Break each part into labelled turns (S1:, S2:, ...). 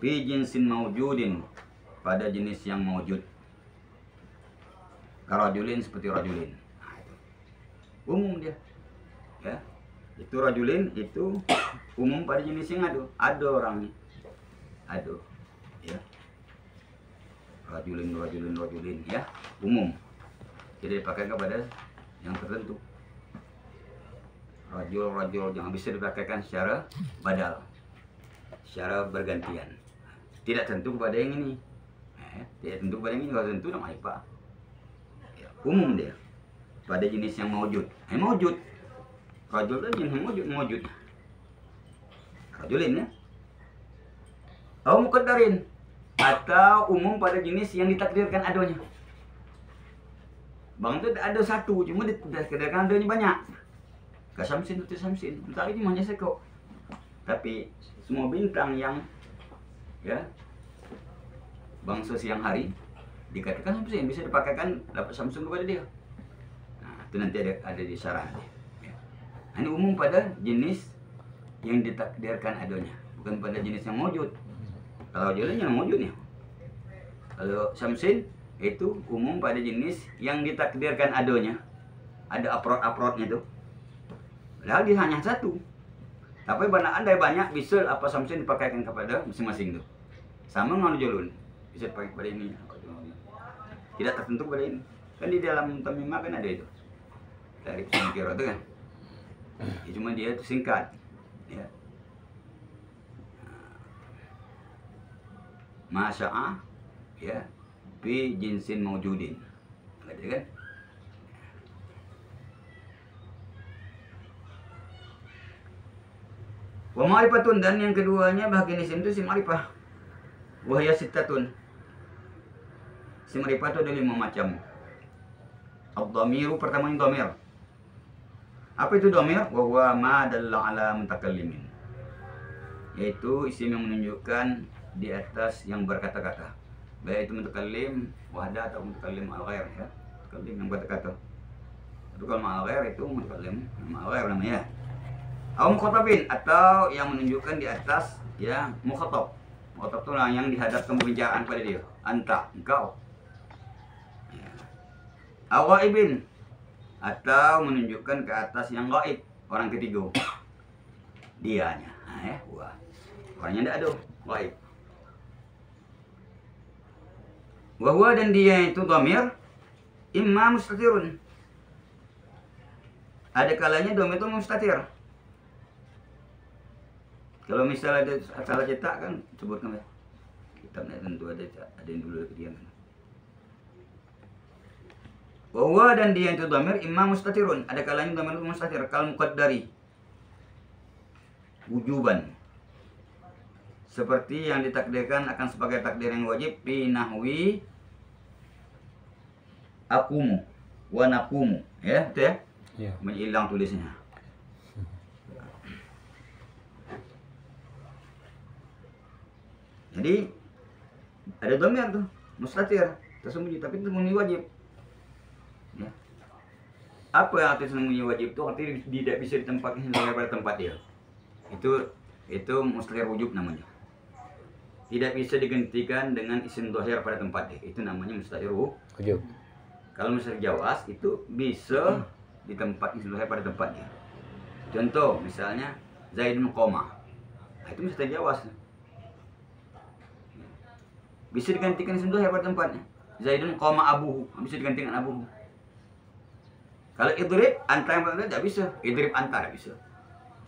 S1: fi jinsin maujudin, pada jenis yang maujud. Karajulin, seperti rajulin. Nah, itu umum dia, ya. Itu rajulin itu umum pada jenis yang ada orangnya, ada, ya. Rajulin, ya, umum. Jadi dipakai kepada yang tertentu. Rajul jangan bisa dipakaikan secara badal, secara bergantian. Tidak tentu kepada yang ini, tidak tentu kepada yang ini. Kalau tentu namanya apa? Ya, umum dia pada jenis yang maujud. Maujud, rajul itu jenis maujud. Rajulin, ya. Atau muqaddarin, atau umum pada jenis yang ditakdirkan adanya. Bang itu ada satu, cuma ditakdirkan adanya banyak. Gak samsin itu samsin, entah ini hanya seko. Tapi semua bintang yang, ya, bangsa siang hari dikatakan samsin, bisa dipakaikan dapat samsung kepada dia. Nah, itu nanti ada di syarah. Ya. Ini umum pada jenis yang ditakdirkan adanya, bukan pada jenis yang maujud. Kalau jenis yang maujudnya, kalau samsin itu umum pada jenis yang ditakdirkan adanya, ada aprot-aprotnya tuh. Padahal dia hanya satu, tapi andai banyak bisa apa samsin dipakaikan kepada masing-masing tuh. Sama dengan julun, bisa dipakai pada ini, tidak tertentu pada ini. Kan di dalam tamimah kan ada itu, dari singkir itu kan. Ya, cuma dia itu singkat, ya. Masya'a, ya, bi jinsin maujudin, gitu kan? Wa ma'rifatun, dan yang keduanya bahagian isim itu sim ma'rifah. Wa hiya sittatun. Sim ma'rifah itu ada 5 macam. Ad-dhamiru, pertama ini dhamir. Apa itu dhamir? Wa huwa ma dalla ala mutakallimin. Yaitu isim yang menunjukkan di atas yang berkata-kata. Baik itu mutakallim wahda atau mutakallim al-ghair, ya. Mutakallim yang berkata-kata. Tapi kalau al-ghair itu mutakallim al-ghair namanya. Atau mukhatabin, atau yang menunjukkan di atas, ya, mukhatab. Mukhatab itu yang dihadapkan pembicaraan pada dia. Anta, engkau. Ya. Atau ghaibin, atau menunjukkan ke atas yang gaib, orang ketiga. Dianya, wah. Orangnya tidak ada, gaib. Wahwa, dan dia itu dhamir imma mustatirun. Ada kalanya dhamir itu mustatir. Kalau misalnya ada salah cetak kan sebutkan ya. Kitabnya tentu ada yang dulu kejadian. Bahwa dan dia itu dhamir imma mustatirun. Ada kalanya dhamir itu mustatir, kal muqaddari, wujuban. Seperti yang ditakdirkan akan sebagai takdir yang wajib fi nahwi akumu wa nakumu, ya, betul ya? Iya. Menghilang tulisnya. Jadi ada dhamir tuh mustatir tersembunyi, tapi itu tersembunyi wajib. Ya. Apa yang arti tersembunyi wajib itu? Artinya tidak bisa ditempatkan pada tempat dia. Itu mustatir wujub namanya. Tidak bisa digantikan dengan isim dhahir pada tempat dia. Itu namanya mustatir wujub. Kalau mustatir jawaz itu bisa ditempatkan isim dhahir pada tempat dia. Contoh misalnya Zaidun qoma. Nah, itu mustatir jawaz. Bisa digantikan isim dhahir pada tempatnya. Zaidun qama abuhu, bisa digantikan abuhu. Kalau idrib anta yang berada tidak bisa. Idrib anta tidak bisa.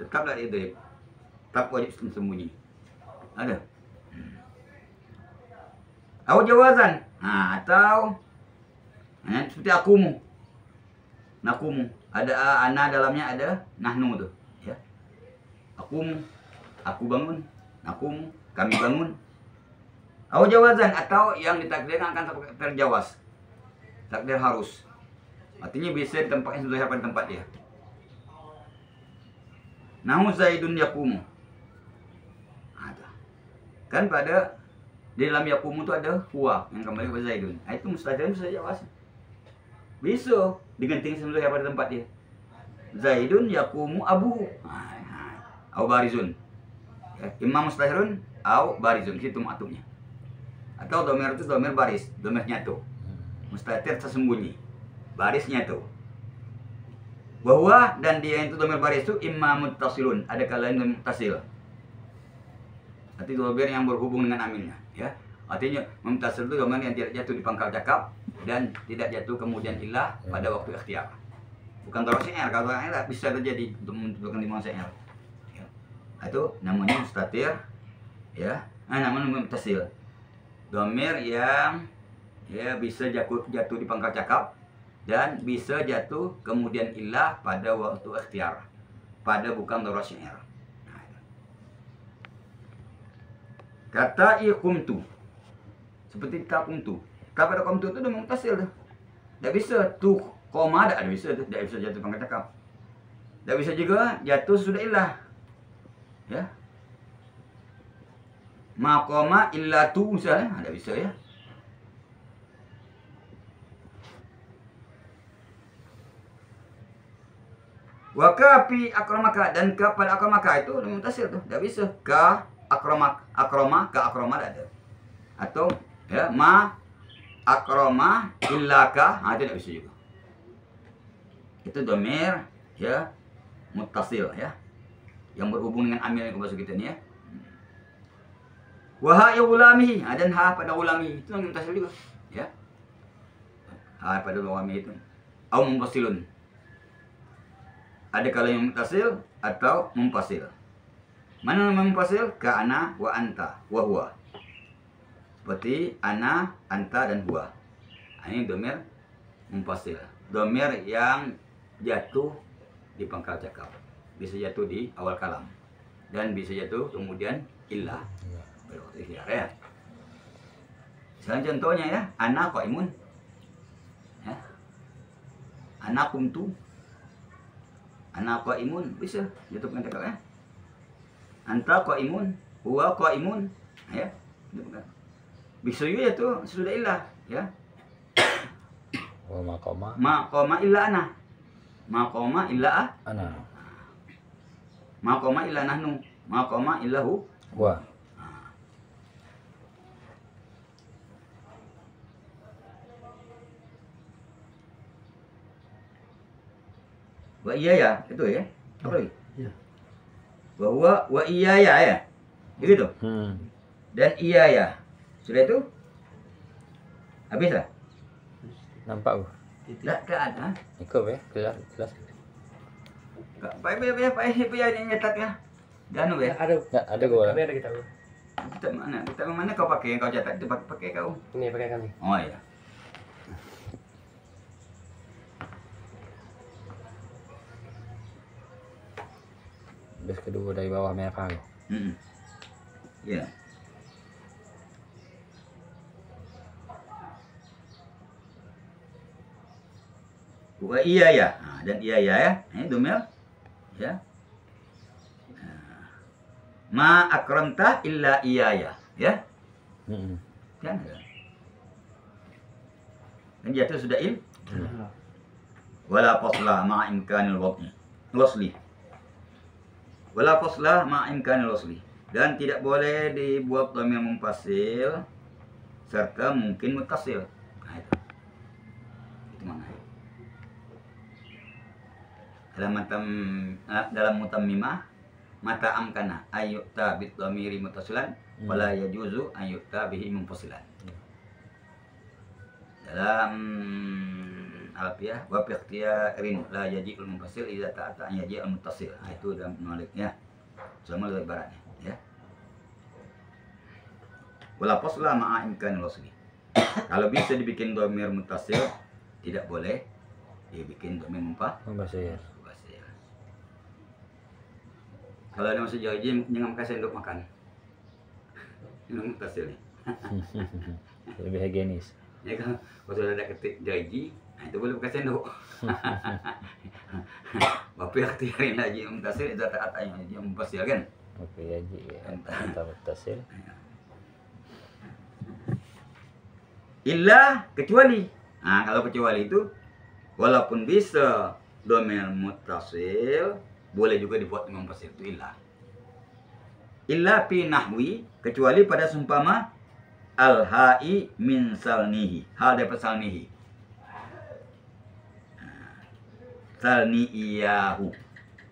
S1: Tetaplah idrib. Tetap wajib sembunyi. Ada. Atau jawazan. Nah, atau seperti akumu. Nakumu. Ada ana dalamnya, ada nahnu tuh, ya. Akumu, aku bangun. Nakumu, kami bangun. Atau jawazan, atau yang ditakdirkan akan terjawaz. Takdir harus. Artinya bisa ditempatkan sudah pada tempat dia. Nahu Zaidun yakumu. Ada. Kan pada di dalam yakumu itu ada huwa yang kembali ke Zaidun. Nah, itu mustahil bisa jawaz. Bisa digantikan sudah pada tempat dia. Zaidun yakumu abuhu. Au barizun. Imam mustahirun au barizun, situ maktubnya. Atau domir itu domir baris, domir nyatu. Mustatir tersembunyi, baris nyatu. Bahwa dan dia itu domir baris itu imma muttasilun, ada kalanya muttasil. Arti domir yang berhubung dengan aminnya, ya. Artinya muttasil itu domir yang tidak jatuh di pangkal cakap dan tidak jatuh kemudian ilah pada waktu ikhtiar. Bukan taruh CR, kalau CR bisa terjadi untuk menentukan di mana CR. Ya. Itu namanya mustatir, ya. Namanya muttasil. Domir yang ya bisa jatuh di pangkal cakap dan bisa jatuh kemudian ilah pada waktu ikhtiar, pada bukan taruh CR. Kata iqumtu, seperti takumtu. Pada komtu itu udah muttasil tuh. Tidak bisa tuh koma, tidak bisa tuh, tidak bisa jatuh pangkal cakap. Tidak bisa juga jatuh sudah ilah. Ya. Ma koma illa tu misalnya, tidak bisa ya. Wa kafi akramaka, dan ka pada akramaka itu udah muttasil tuh, tidak bisa. Ka akrama ka akrama ada. Atau ya ma akroma illaka, tidak bisa juga. Itu domir ya muttasil ya, yang berhubung dengan amil yang bahasa kita ini ya. Wa ya ulamihi, dan ha pada ulamihi itu yang muttasil juga ya. Ha pada ulamihi itu au mumpasilun. Ada kalau yang muttasil atau mumpasil. Mana yang mumpasil? Ka ana wa anta wa huwa. Seperti ana, anta, dan huwa. Ini domir mumpasil. Domir yang jatuh di pangkal cakap. Bisa jatuh di awal kalam. Dan bisa jatuh kemudian illah. Ya. Sekarang contohnya ya. Ana qaimun. Ya. Ana kumtu. Ana qaimun. Bisa jatuh pangkal cakap ya. Anta qaimun. Huwa qaimun. Ya. Bisa juga itu sudah ilah ya.
S2: Wa maqama.
S1: Maqama illa ana. Maqama illa
S2: Ana.
S1: Maqama illa nahnu. Maqama illa hu.
S2: Wa.
S1: Wa iya ya, itu ya. Apa lagi?
S3: Iya.
S1: Wa iya ya. Begitu. Dan iya ya. Sudah itu? Habis lah?
S2: Nampak bu?
S1: Tidak ada.
S2: Ikut ya, jelas.
S1: Pak ini nyetak ya. Dan ya.
S2: Ada gua.
S3: Ada kita.
S1: Kita mana? Kita mana kau pakai? Kau cetak itu pakai kau.
S3: Ini pakai kami.
S1: Oh iya.
S2: Bes kedua dari bawah merah.
S1: Iya. Wa iya ya. Dan iya ya ya. Ini domir ya. Ma akramta illa iya ya. Ya. Kan ada. Dan jatuh sudah il. Wala fasla ma imkanil wasli. Wala fasla ma imkanil wasli. Dan tidak boleh dibuat domir mumpasil serta mungkin muttasil. Nah itu. Itu mana? Dalam mutammimah mata amkana ayyuta bit dhamiri muttasilan wala yajuzu ayyuta bihi munfasilan. Dalam alfiah wa fi ikhtiyarin la yaji'ul munfasil idza ta'ata yaji'ul muttasil. Nah, itu dalam penulisnya. Sama lebih ibaratnya ya. Wala fasla ma'a imkanil wasli. Kalau bisa dibikin dhamir muttasil, tidak boleh dibikin dhamir munfasil. Kalau ada masuk Jawa jangan pakai sendok makan. Ini muttasil nih.
S2: Lebih higienis.
S1: Ya kan, kalau sudah ada ketik jaji, nah itu boleh pakai sendok. Bapak ikhtiarin lagi muttasil itu kata-katanya dia mufasil kan.
S2: Oke ya ji, anta muttasil.
S1: Illa kecuali. Nah, kalau kecuali itu walaupun bisa dhamir muttasil boleh juga dibuat mufasil itu illa. illa fi nahwi, kecuali pada seumpama al-ha'i min salnihi, hal dapat salnihi. Salni iyahu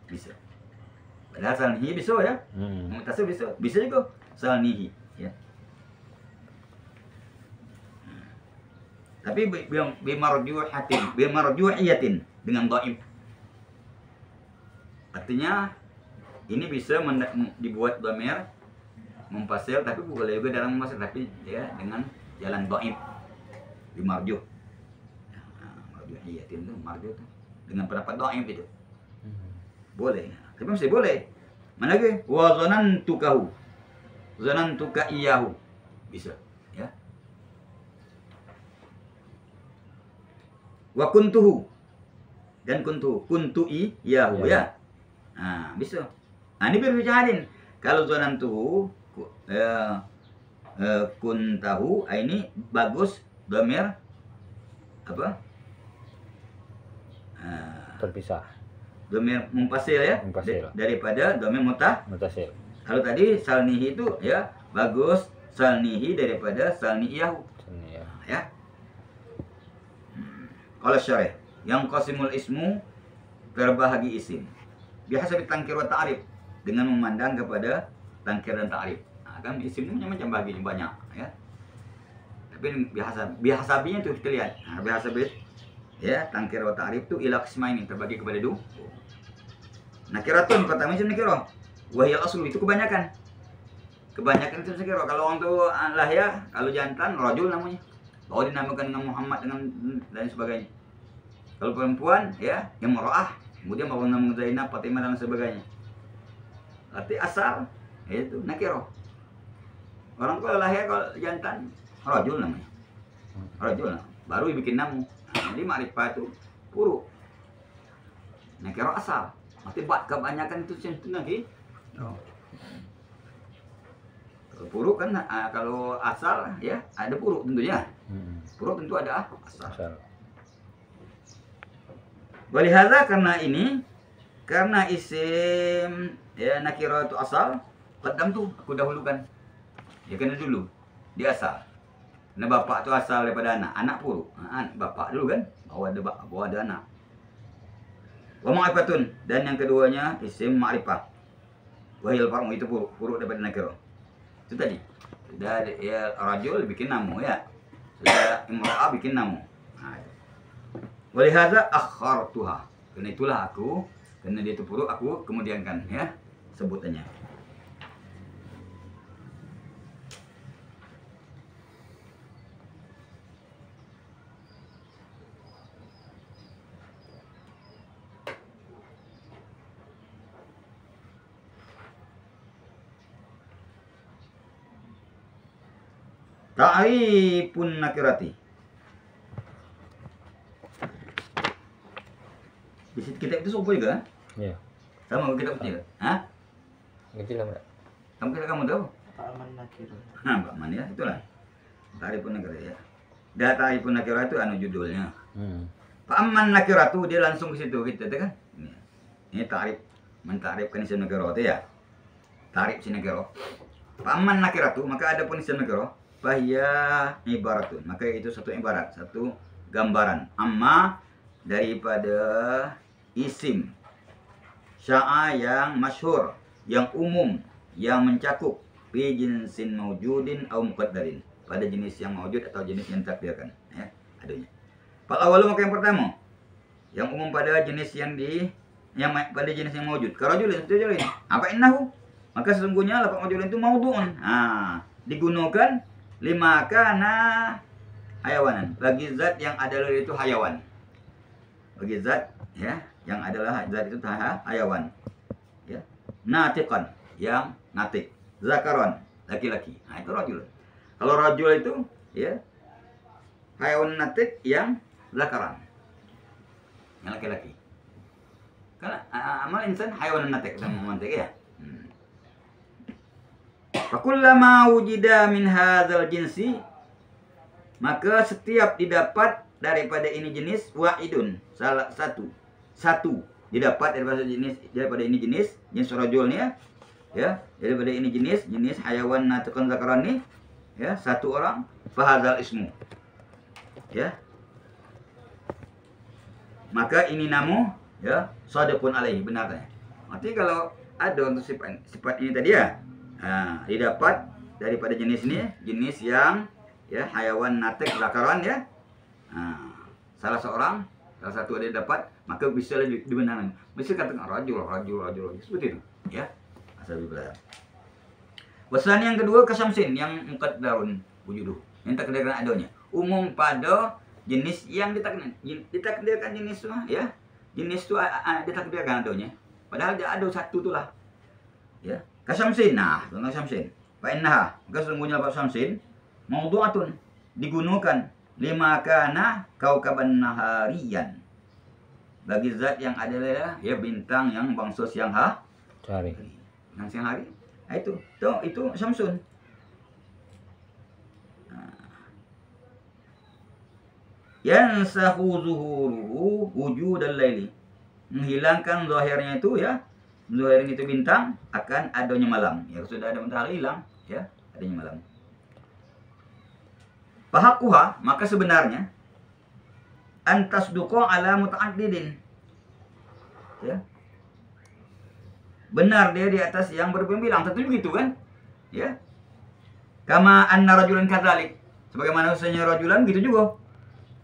S1: bisa. Padahal salnihi bisa ya. Mutasil bisa. Bisa juga salnihi ya. Tapi bimarjuhiyatin dengan dhaif. Artinya ini bisa dibuat dhamir mumpasil, tapi boleh juga dalam mumpasil, tapi ya dengan jalan dhaif. Bimarjuh. Marjuhiyatin itu marjuh itu dengan pendapat dhaif itu. Boleh. Tapi masih boleh. Mana lagi? Wa zanantukahu. Zanantuka iyahu. Bisa, ya. Wa kuntuhu. Dan kuntu iyahu ya. Nah, bisa. Nah, ini berbicara. Kalau zanantuhu kuntahu, ini bagus dhamir apa?
S2: Terpisah.
S1: Dhamir mumpasil ya.
S2: Mumpasil.
S1: Daripada dhamir
S2: Mutasil.
S1: Kalau tadi salnihi itu ya bagus salnihi daripada salni iyahu.
S2: Ya.
S1: Ya. Kalau syarih yang qasimul ismu terbahagi isim. Biasa ditangkir wa ta'rif dengan memandang kepada tangkir dan ta'rif. Nah, kan isim itu macam baginya banyak ya. Tapi biasa itu kita lihat. Nah, biasa ya tangkir wa ta'rif itu ila qismaini, terbagi kepada dua. Nakiratun pertama isim nakirah. Wahiyal aslu itu kebanyakan. Kebanyakan itu nakirah. Kalau orang tuh lahya, kalau jantan rajul namanya. Kalau dinamakan dengan Muhammad dengan dan sebagainya. Kalau perempuan ya imra'ah, kemudian mau nama Zainab, Fatimah dan sebagainya. Arti asal itu nakirah. Orang kalau lahya kalau jantan rajul namanya. Rajul baru dibikin nama. Jadi ma'rifah itu puru. Nakirah asal. Mati buat kebanyakan itu lagi. Kalau puru kan kalau asal ya ada puru tentunya. Puru tentu ada asal. Walihaza karena isim ya nakirah itu asal, qaddam tuh aku dahulukan. Ya kena dulu dia asal. Karena bapak itu asal daripada anak puru. Bapak dulu kan, bawa ada anak. Wa ma'rifatun, dan yang keduanya isim ma'rifah. Wahil far'u itu puru daripada nakirah. Itu tadi. Sudah ya rajul bikin namu ya. Sudah imra'ah bikin namu. Nah, itu. Walihadza akhartuha. Karena itulah karena dia itu puru aku kemudiankan ya sebutannya. Ta'rifun nakirati. Di kitab itu sopo juga?
S2: Iya.
S1: Sama kitab kecil. Hah?
S2: Kecil lah, Mbak.
S1: Kamu tahu?
S3: Ta'aman nakirah.
S1: Nah, Pak Man ya, itulah. Ta'rifun nakirah ya. Ta'rifun nakirah itu judulnya. Fa'amman nakiratu dia langsung ke situ kita kan. Ini ta'rif, mentarifkan isim nakirah itu ya. Ta'rif si nakirah. Fa'amman nakiratu, maka ada pun isim nakirah. Fahya ibaratun, maka itu satu ibarat, satu gambaran. Amma daripada isim sya'a yang masyhur, yang umum, yang mencakup fi jinsin maujudin au muqaddarin, pada jenis yang maujud atau jenis yang takdirkan ya adanya. Fal awalu, maka yang pertama yang umum pada jenis pada jenis yang maujud. Karajulin itu jadi apa innahu, maka sesungguhnya lafaz maujud itu maudhu'un. Digunakan lima kana hayawanan, bagi zat yang adalah itu hayawan. Bagi zat ya yang adalah zat itu hayawan. Ya. Natiqan, yang natik. Zakaron, laki-laki. Nah, itu rajul. Kalau rajul itu ya hayawan natik yang zakaran. Yang laki-laki. Karena amal insan hayawan natik sama mantik ya. Fakullama wujida min hadzal jinsi, maka setiap didapat daripada ini jenis wa'idun, salah satu didapat daripada ini jenis rajulnya ya, daripada ini jenis hayawan natiqun zakaran nih, ya, satu orang, fahadzal ismu, ya, maka ini namu, ya, shadiqun alaihi, benarnya. Artinya kalau ada untuk sifat ini tadi ya, nah, didapat daripada jenis ini, jenis yang, ya, hayawan natiq zakaran, ya, nah, salah satu ada dapat, maka bisa dibenarkan. Bisa katakan rajul, seperti itu, ya. Asal belajar. Wasan yang kedua kasamsin yang muqaddarun wujuduh, yang takdirkan adanya. Umum pada jenis yang ditakdirkan jenis itu, ya. Jenis itu ditakdirkan adanya. Padahal dia ada satu itulah. Ya. Kasamsin. Nah, kasamsin. Fa innaha, maka sesungguhnya lafaz samsin maudhu'atun, digunakan lima kana kaukaban nahariyan, bagi zat yang adalah, ya, bintang yang bangsa siang hari. Yang siang hari, nah, itu samsun. Yansahu zuhuruhu wujudal laili, menghilangkan zahirnya itu, ya, zahirnya itu bintang akan adanya malam. Ya, sudah ada matahari hilang, ya, adanya malam. Fahaquha, maka sebenarnya antasduqa ala muta'addidin, ya, benar dia di atas yang berbilang, tentu begitu kan, ya, kama anna rajulan kadzalik, sebagaimana usahanya rajulan gitu juga,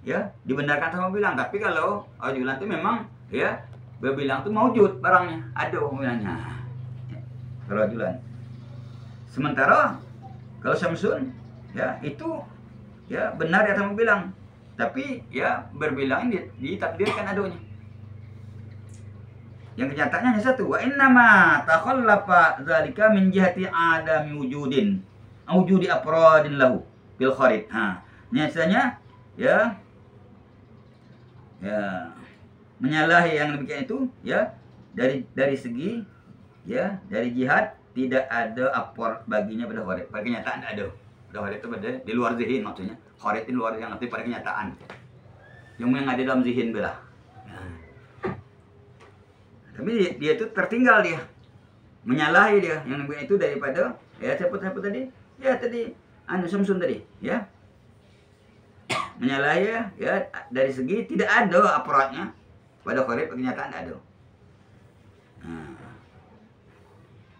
S1: ya, dibenarkan sama bilang. Tapi kalau rajulan itu memang, ya, berbilang itu maujud barangnya, ada bilangnya, ya, kalau rajulan. Sementara kalau samsun, ya, itu, ya, benar di atas bilang, tapi, ya, berbilang ditakdirkan adanya. Yang kenyataannya hanya satu, wa innama takhallafa dzalika min jihati adami wujudi afradin lahu bil kharid. Biasanya, ya, menyalahi yang demikian itu, ya, dari segi, ya, dari jihad tidak ada apor baginya pada kharid. Pada kenyataan ada. Pada kharid itu pada di luar zihin maksudnya. Kharid itu luar yang arti pada kenyataan. Yang ada dalam zihin belah. Tapi dia itu tertinggal, dia menyalahi dia yang itu daripada, ya, siapa tadi, ya, tadi samsun tadi, ya, menyalahi, ya, dari segi tidak ada aparatnya pada kharid, kenyataan ada. Nah,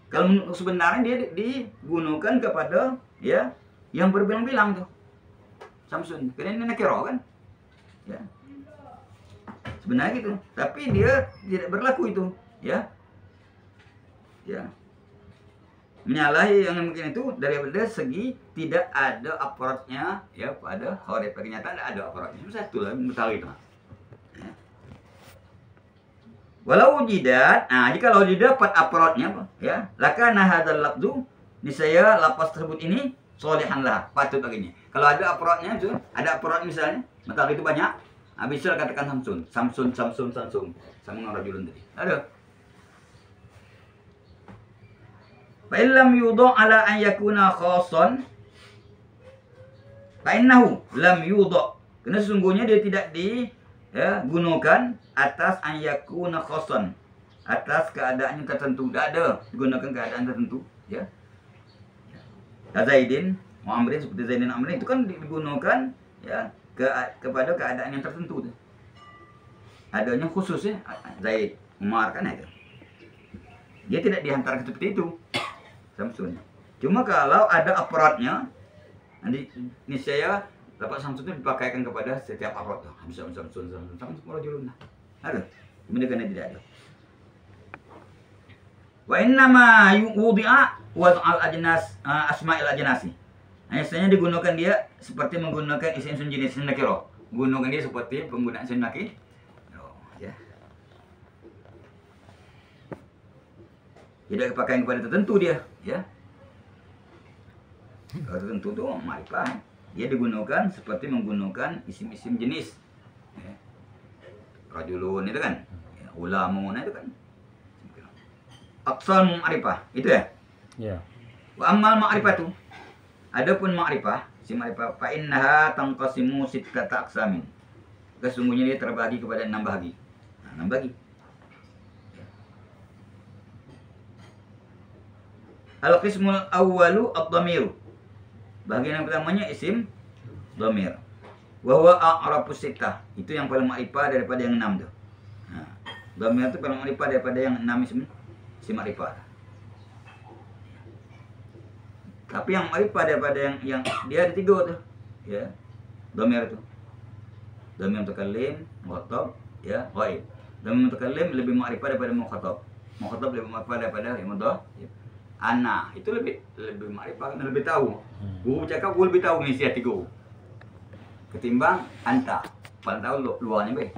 S1: kalau sebenarnya dia digunakan kepada, ya, yang berbilang-bilang tuh samsun, karena ini nakiro kan, ya. Sebenarnya gitu, tapi dia tidak berlaku itu, ya, ya, menyalahi yang mungkin itu daripada segi tidak ada aparatnya, ya, pada kharid, pada kenyataan tidak ada aparatnya. Satu lah betul itu, ya. Walau jidat, nah, jika kalau didapat aparatnya, ya, lakana hadzal lafzu, niscaya lafaz tersebut ini sholihan lah, patut baginya. Kalau ada aparatnya itu, ada aparat misalnya, matahari itu banyak, bisa katakan samsun sama dengan rajulun tadi. Ada. Fa illam yudha ala an yakuna khassan fa innahu lam yudha. Karena sesungguhnya dia tidak digunakan atas an yakuna khassan, atas keadaan yang tertentu. Tidak ada digunakan keadaan tertentu, ya. Zaidin wa Amrin, seperti Zaidin dan Amrin itu kan digunakan, ya, kepada keadaan yang tertentu tuh. Adanya khususnya Zaid, Umar kan itu. Dia tidak dihantar seperti itu samsun. Cuma kalau ada aparatnya, nanti niscaya dapat samsun itu dipakaikan kepada setiap aparat. Bisa samsun semua rajulun. Ada. Kemudian karena tidak ada. Wa innama wudi'a wad'al ajnas asma'il ajnasi. Biasanya digunakan dia seperti menggunakan isim jenis nakiro. Gunakan dia seperti penggunaan isim nakiro, ya. Tidak dipakai kepada tertentu dia, ya. Kalau tertentu tuh ma'rifah, dia digunakan seperti menggunakan isim-isim jenis, ya. Rajulun itu kan, ya, ulamun itu kan. Aqsal ma'rifah itu, ya.
S2: Ya.
S1: Wa ammal ma'rifatu, adapun ma'rifah, si ma'rifah fa innaha tanqasimu sittata aqsamin. Sesungguhnya dia terbagi kepada 6 bahagi. Nah, 6 bahagi. Al-qismul awwalu ad-dhamiru. Bagian yang pertamanya isim dhamir. Wa huwa a'rafus sittah. Itu yang paling ma'rifah daripada yang 6 tuh. Nah, dhamir itu paling ma'rifah daripada yang 6 isim ma'rifah. Tapi yang ma'rifah daripada yang dia ada 3 tuh. Ya. Dhamir itu. Dhamir mutakallim, mukhatab, ya, ghaib. Dhamir mutakallim lebih ma'rifah daripada mukhatab. Mukhatab lebih ma'rifah daripada yang mudhaf. Ana itu lebih ma'rifah, lebih tahu. Guru cakap guru lebih tahu ngisi hati guru ketimbang anta. Paling tahu luarnya be.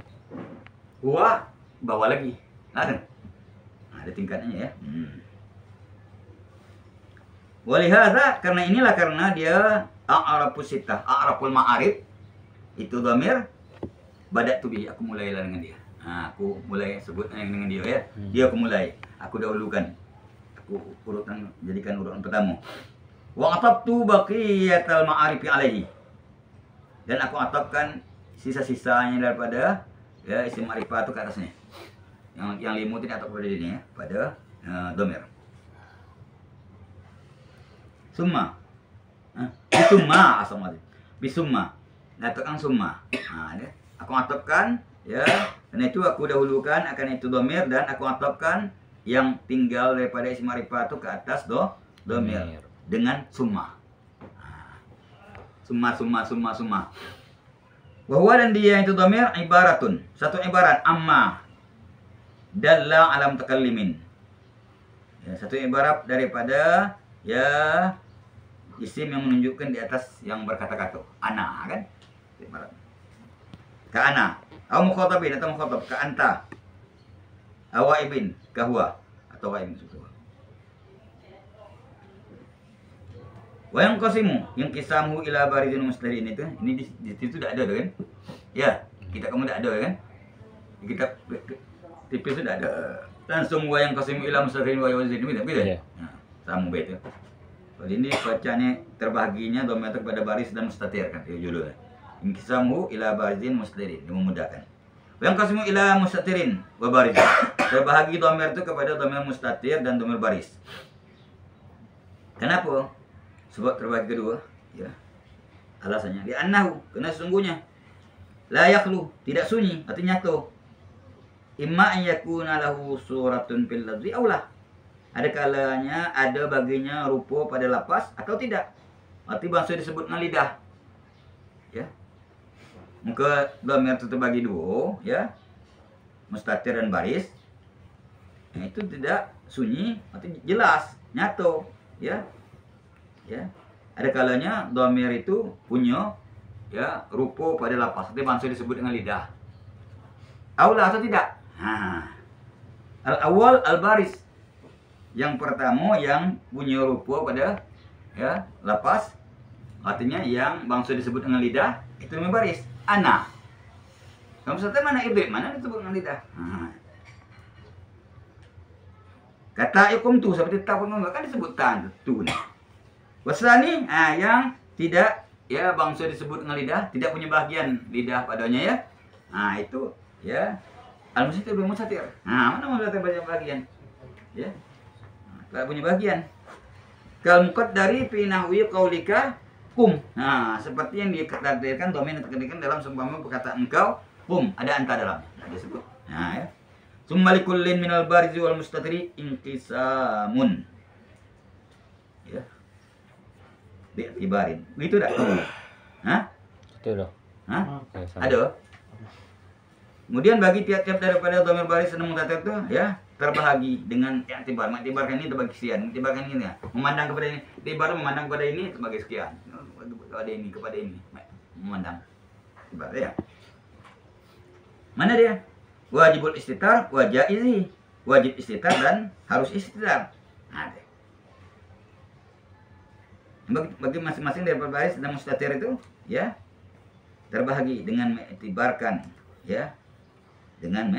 S1: Gua bawa lagi. Ada tingkatnya ya. Walihada karena dia a'rafus sittah, a'raful ma'arif itu dhamir badat tu bi, aku mulailah dengan dia. Aku mulai sebut dengan dia ya. Dia aku mulai. Aku dahulukan. Aku jadikan urutan pertama. Wa atabtu baqiyatal ma'arifi alaihi. Dan aku atapkan sisa-sisanya daripada ya isim ma'rifah itu ke atasnya. Yang limu tidak atap pada ini ya, pada dhamir. Summa. Bisumma asal Bisumma. Letakkan summa. Aku atapkan ya, dan itu aku dahulukan akan itu dhamir dan aku atapkan yang tinggal daripada isim ma'rifah itu ke atas dhamir dengan summa. Summa. Bahwa dan dia itu dhamir ibaratun, satu ibarat amma dalla ala mutakallimin. Ya, satu ibarat daripada ya isim yang menunjukkan di atas yang berkata-kata. Ana kan? Ibarat. Ka ana, atau mukhatabin atau mukhatab, ka anta. Awaibin, ka huwa atau waibin suku. Wa yang qasimu, yang kisamu ila barizin mustahilin itu, ini di situ tidak ada kan? Ya, kita kamu tidak ada kan? Kita tipis sudah ada. Langsung wa yang qasimu ila mustahilin wa yazid itu beda. Nah, sama beda. Kalau ini bacanya terbahaginya dhamir kepada baris dan mustatir kan judulnya. Yang kisamu ila barizin mustahilin, memudahkan. Wa yang qasimu ila mustatirin wa baris. Terbahagi dhamir itu kepada dhamir mustatir dan dhamir baris. Kenapa? Sebab terbagi kedua, ya. Alasannya di annahu, karena sesungguhnya la yakhlu, tidak sunyi, artinya nyata. Imma an yakuna lahu suratun fil lafzi aula. Ada kalanya ada baginya rupa pada lafaz atau tidak. Arti bangsa disebut dengan lidah. Ya. Muka dhamir itu terbagi dua, ya. Mustatir dan baris. Nah, itu tidak sunyi, artinya jelas, nyata, ya. Ya, ada kalanya dhamir itu punya ya rupa pada lafaz, artinya bangsa disebut dengan lidah. Aula atau tidak? Al-awwal al-baris. Yang pertama yang punya rupa pada ya lafaz, artinya yang bangsa disebut dengan lidah itu namanya baris. Ana. Kamu serta mana ibrik? Mana disebut dengan lidah? Kata ikum tu seperti tak pun kan disebut tan tu. Wasani, yang tidak ya bangsa disebut dengan lidah, tidak punya bagian lidah padanya ya. Itu ya al-mustatir bil mustatir. Mana mustatir banyak bagian? Ya. Tidak punya bagian. Kal muqaddari fi nahwi qaulika kum. Seperti yang ditakdirkan domain ditakdirkan dalam seumpama perkataan engkau kum, ada anta dalamnya. Disebut. Ya. Summa likullin minal barizi wal mustatiri inqisamun. Ya. Diiktibarin. Begitu dah?
S2: Itu dah.
S1: Ada. Kemudian bagi tiap-tiap daripada dhamir baris dan mustatir itu ya terbahagi dengan iktibar. Mengiktibarkan ini terbagi sekian. Mengiktibarkan ini ya. Memandang kepada ini. Iktibar memandang kepada ini terbagi sekian. Kepada ini. Memandang. Iktibar ya. Mana dia? Wajibul istitar, wajaizi. Wajib istitar dan harus istitar. Ada. Bagi masing-masing daripada baris dan mustatir itu ya terbahagi dengan mengiktibarkan ya dengan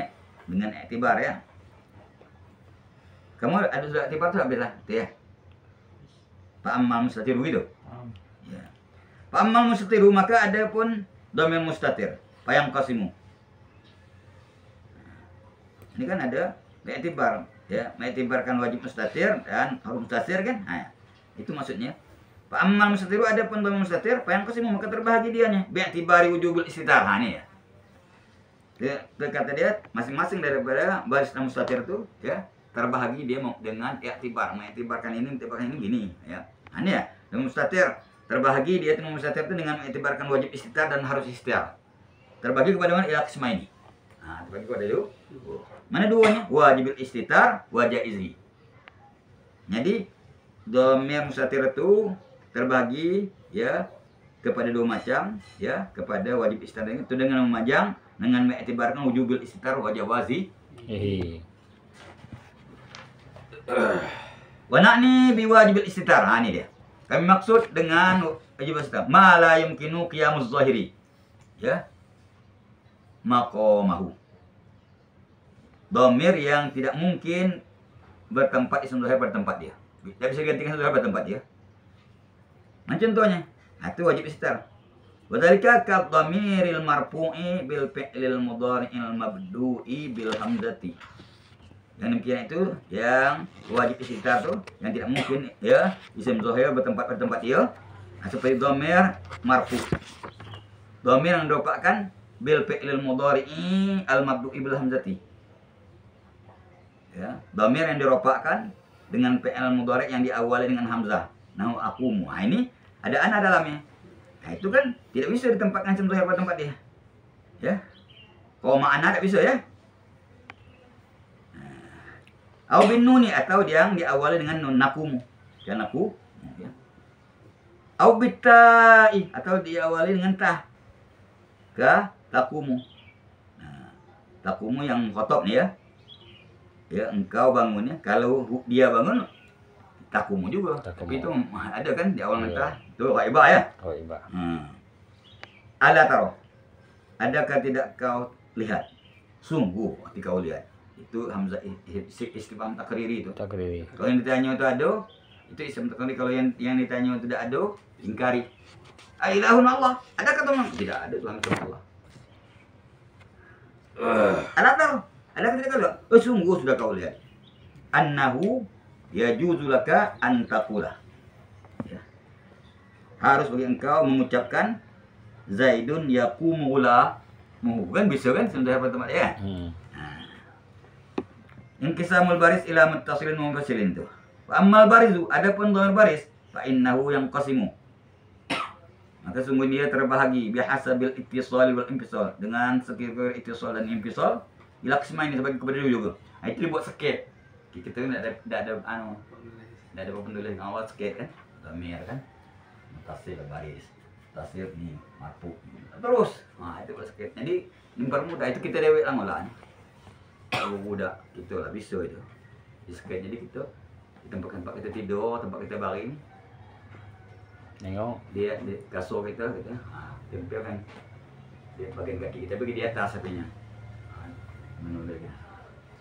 S1: iktibar ya. Kamu ada sudah iktibar tu habislah tu ya. Fa ammal mustatiru itu. Ya. Fa ammal mustatiru maka ada pun dhamir mustatir. Fa yang qasimu. Ini kan ada iktibar Ya, mengiktibarkan wajib mustatir dan harus mustatir kan? Nah, itu maksudnya. Fa ammal mustatiru ada pun dhamir mustatir, fa yang qasimu maka terbahagi dianya. Bi'tibari wujubul istitar. Nah, ini ya. Kata dia masing-masing daripada baris mustatir itu ya terbahagi dia dengan i'tibar, mengiktibarkan ini, mengiktibarkan ini gini ya. Nah, ini ya, dhamir mustatir terbahagi dia dhamir mustatir itu dengan mengiktibarkan wajib istitar dan harus istitar. Terbagi kepada mana ila qismaini. Nah, terbagi kepada itu. Mana duanya? Wajib istitar, wajib izri. Jadi dhamir mustatir itu terbagi ya kepada dua macam ya, kepada wajib istitar itu dengan memajang dengan mengiktibarkan wujubul istitar wajib wazi. Wa na'ni bi wajibil istitar. Nah, ini dia. Kami maksud dengan wajib istitar ma la yumkinu qiyamuz zahiri. Ya. Maqamahu. Dhamir yang tidak mungkin bertempat isim zahir bertempat dia. Tidak bisa gantikan isim zahir bertempat dia. Nah, contohnya, nah, itu wajib istitar. Wa dzalika ka dhamiril marfu'i bil fi'lil mudhari'il mabdu'i bil hamzati. Yang demikian itu yang wajib istitar tuh yang tidak mungkin ya isim zahir bertempat dia. Nah, seperti dhamir marfu'. Dhamir yang dirofakkan bil fi'lil mudhari'i al mabdu'i bil hamzati. Ya, dhamir yang dirofakkan dengan fi'il mudhari' yang diawali dengan hamzah. Nahu aqumu. Nah, ini ada ana dalamnya. Nah, itu kan tidak bisa ditempatkan isim zahir pada tempat dia. Ya. Koma ana tidak bisa ya. Au bin nuni atau yang diawali dengan nun nakumu. Ya naku. Ya. Au bitai atau diawali dengan tah. Ka takumu. Nah, takumu yang khotob nih ya. Ya, engkau bangunnya. Kalau dia bangun takumu juga. Tapi itu ada kan di awal mentah. Itu ghaibah ya.
S2: Ghaibah.
S1: Ala taruh. Adakah tidak kau lihat? Sungguh ketika kau lihat. Itu hamzah istifham takriri itu.
S2: Takriri.
S1: Kalau yang ditanya itu ada, itu isim takriri. Kalau yang ditanya tidak ada, ingkari. Ailahun Allah. Adakah teman? Tidak ada Tuhan Allah. Ala taruh. Adakah tidak kau lihat? Sungguh sudah kau lihat. Annahu yajuzu laka an taqula. Ya. Harus bagi engkau mengucapkan Zaidun yaqumu la. Kan bisa kan sudah dapat tempat ya. Inqisamul baris ila muttasilin wa munfasilin tuh. Wa ammal barizu adapun dhamir baris fa innahu yanqasimu. Maka sungguh dia terbahagi bihasabil ittisal wal infisal dengan sekiranya ittisal dan infisal ila qismaini sebagai kepada dulu juga. Nah, itu dibuat sikit. Kita tidak ada penulis awal sikit kan. Dhamir kan. Muttasil baris. Muttasil ni marfu. Terus. Nah, itu buat sikit. Jadi mempermudah itu kita dewek lah mulanya. Kalau budak gitu lah bisa itu. Sikit jadi kita di tempat kita tidur, tempat kita baring.
S2: Nengok
S1: Dia di kasur kita gitu. Tempel kan dia bagian kaki kita pergi di atas sapinya. Menulis ya.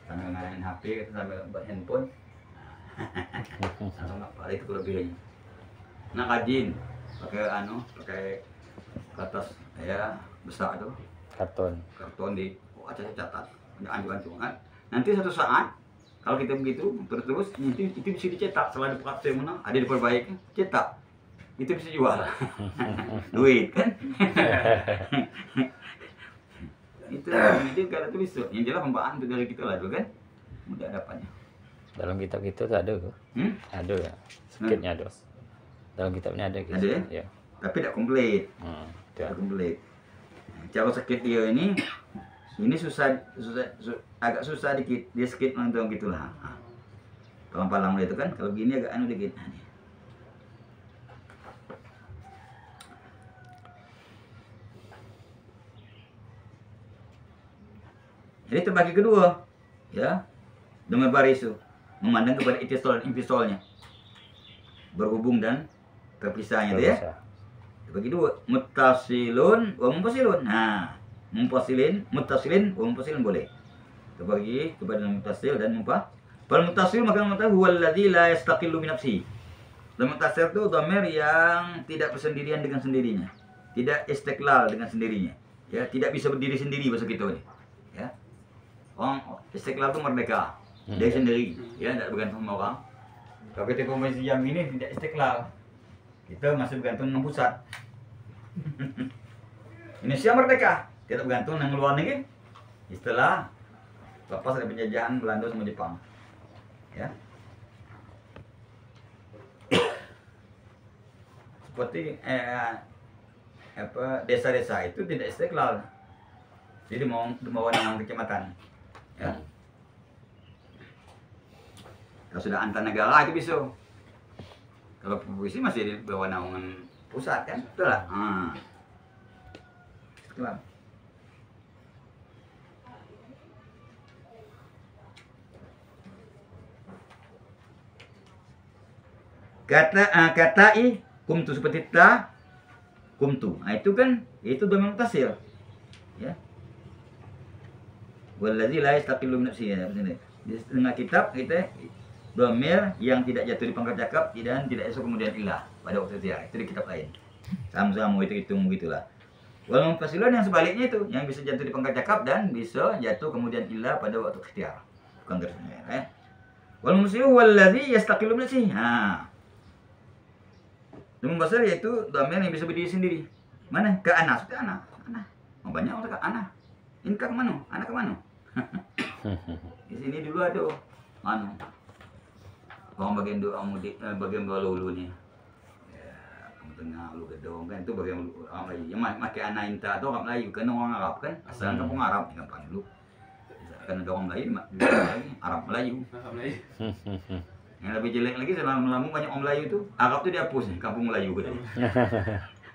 S1: Sambil ngalahin HP kita sambil buat handphone. Langsung apa itu kelebihannya. Nah kajin pakai kertas ya besar tuh karton di aja catat anjuk-anjuk kan. Nanti satu saat kalau kita begitu terus nanti itu bisa dicetak setelah dipakai mana ada diperbaiki cetak itu bisa jual duit kan. Itu jadi kalau tulis yang jelas pembawaan itu dari kita lah tuh kan mudah dapatnya.
S2: dalam kitab kita tuh ada kok. Ada ya. Sedikitnya ada. Dalam kitabnya ada gitu.
S1: Ada ya?
S2: Ya.
S1: Tapi tidak komplit. Tidak komplit. Cara sakit dia ini agak susah dikit. Dia sakit untuk gitulah. Palang-palang itu kan kalau gini agak anu dikit. Jadi terbagi kedua, ya, dengan barisu memandang kepada ittisal dan infisalnya, berhubung dan terpisahnya itu ya. Terbagi dua, muttasilun wa munfasilun. Nah, muttasilin wa munfasilun boleh. Terbagi kepada muttasil dan munfasil. Fal muttasil maka muttasil huwa alladzi la yastaqillu bi nafsihi. Dan muttasil itu dhamir yang tidak bersendirian dengan sendirinya, tidak istiqlal dengan sendirinya, ya, tidak bisa berdiri sendiri bahasa kita ini, ya. Istiqlal itu merdeka. Dia sendiri, ya, tidak bergantung sama orang. Kalau kita komisi jam ini tidak istiqlal, kita masih bergantung dengan pusat. Indonesia merdeka, tidak bergantung dengan luar negeri. Setelah lepas dari penjajahan Belanda sama Jepang, ya. Seperti desa-desa itu tidak istiqlal, jadi mau dengan kecamatan, ya. Kalau sudah antar negara itu bisa. Kalau provinsi masih di bawah naungan pusat kan, betul lah. Istiqlal. Katai kumtu seperti ta kumtu. Nah, itu kan itu dhamir mutasil. Ya. Wallazi la yastaqilu min nafsihi. Di setengah kitab kita dhamir yang tidak jatuh di pangkat cakap dan tidak esok kemudian ilah pada waktu itu, ya. Itu di kitab lain. Sama-sama itu hitung begitulah. Wal munfasilun yang sebaliknya itu yang bisa jatuh di pangkat cakap dan bisa jatuh kemudian ilah pada waktu ikhtiar. Bukan terusnya, ya. Wal munfasilun wallazi yastaqilu min nafsihi. Dhamir munfasil yaitu dhamir yang bisa berdiri sendiri. Mana? Ke ana, sudah ana. Mau banyak orang ke ana. Ini ke mana? Anak ke mana? Di sini dulu ada mana? Orang bagian doa mudik, bagian bawah ulu nih. Ya, tengah ulu gedong kan itu bagian orang Melayu. Yang pakai anak inta itu orang Melayu kan orang Arab kan. Asal kampung Arab yang paling dulu. Kan ada orang Melayu, Arab Melayu. Yang lebih jelek lagi selama banyak orang Melayu itu Arab tuh dihapus nih, kampung Melayu gitu.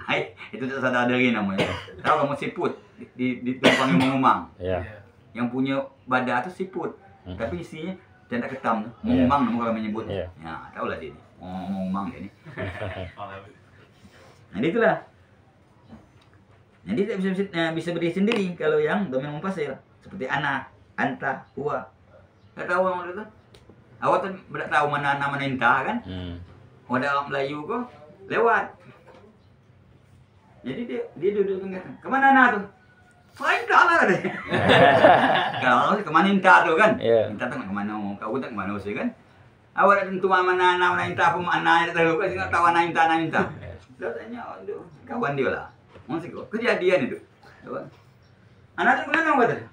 S1: Hai, itu tak sadari namanya. Tahu kamu siput ditumpangi mengumang.
S2: Iya.
S1: Yang punya badak itu siput, tapi isinya janda ketam, mengumang nama orang menyebut. Ya, tahu lah dia ini. Mengumang dia ini. Nah, itulah. Jadi tidak bisa berdiri sendiri kalau yang dhamir munfasil seperti ana, anta, huwa. Enggak tahu orang itu. Awak tuh tidak tahu mana nama inta kan? Ada orang Melayu kok lewat. Jadi dia duduk mengatakan, kemana anak tuh? Inta lah katanya. Kalau sih kemana inta tuh kan? Inta tuh kemana? Kau tak kemana sih kan? Awak ada tentu mana inta pun mana ada tahu kan? Nggak tahu mana inta. Dia tanya, aduh, kawan dia lah. Masih kok kejadian itu. Anak tuh kemana katanya?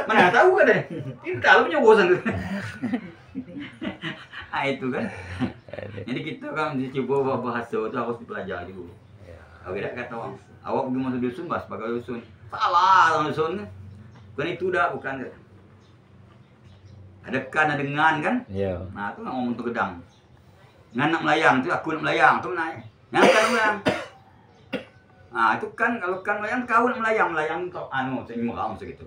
S1: Mana tahu katanya? Inta lu punya bosan tuh. Ah itu kan. Jadi kita kan dicoba bahasa itu harus dipelajari dulu. Kalau tidak kata orang, awak pergi masuk dusun, bahas pakai dusun. Salah orang dusun. Bukan itu dah, bukan. Ada kan, ada dengan kan? Iya. Nah itu ngomong untuk gedang. Dengan nak melayang, itu aku nak melayang, itu naik. Yang kan melayang. Nah itu kan, kalau kan melayang, kau nak melayang itu senyum segitu.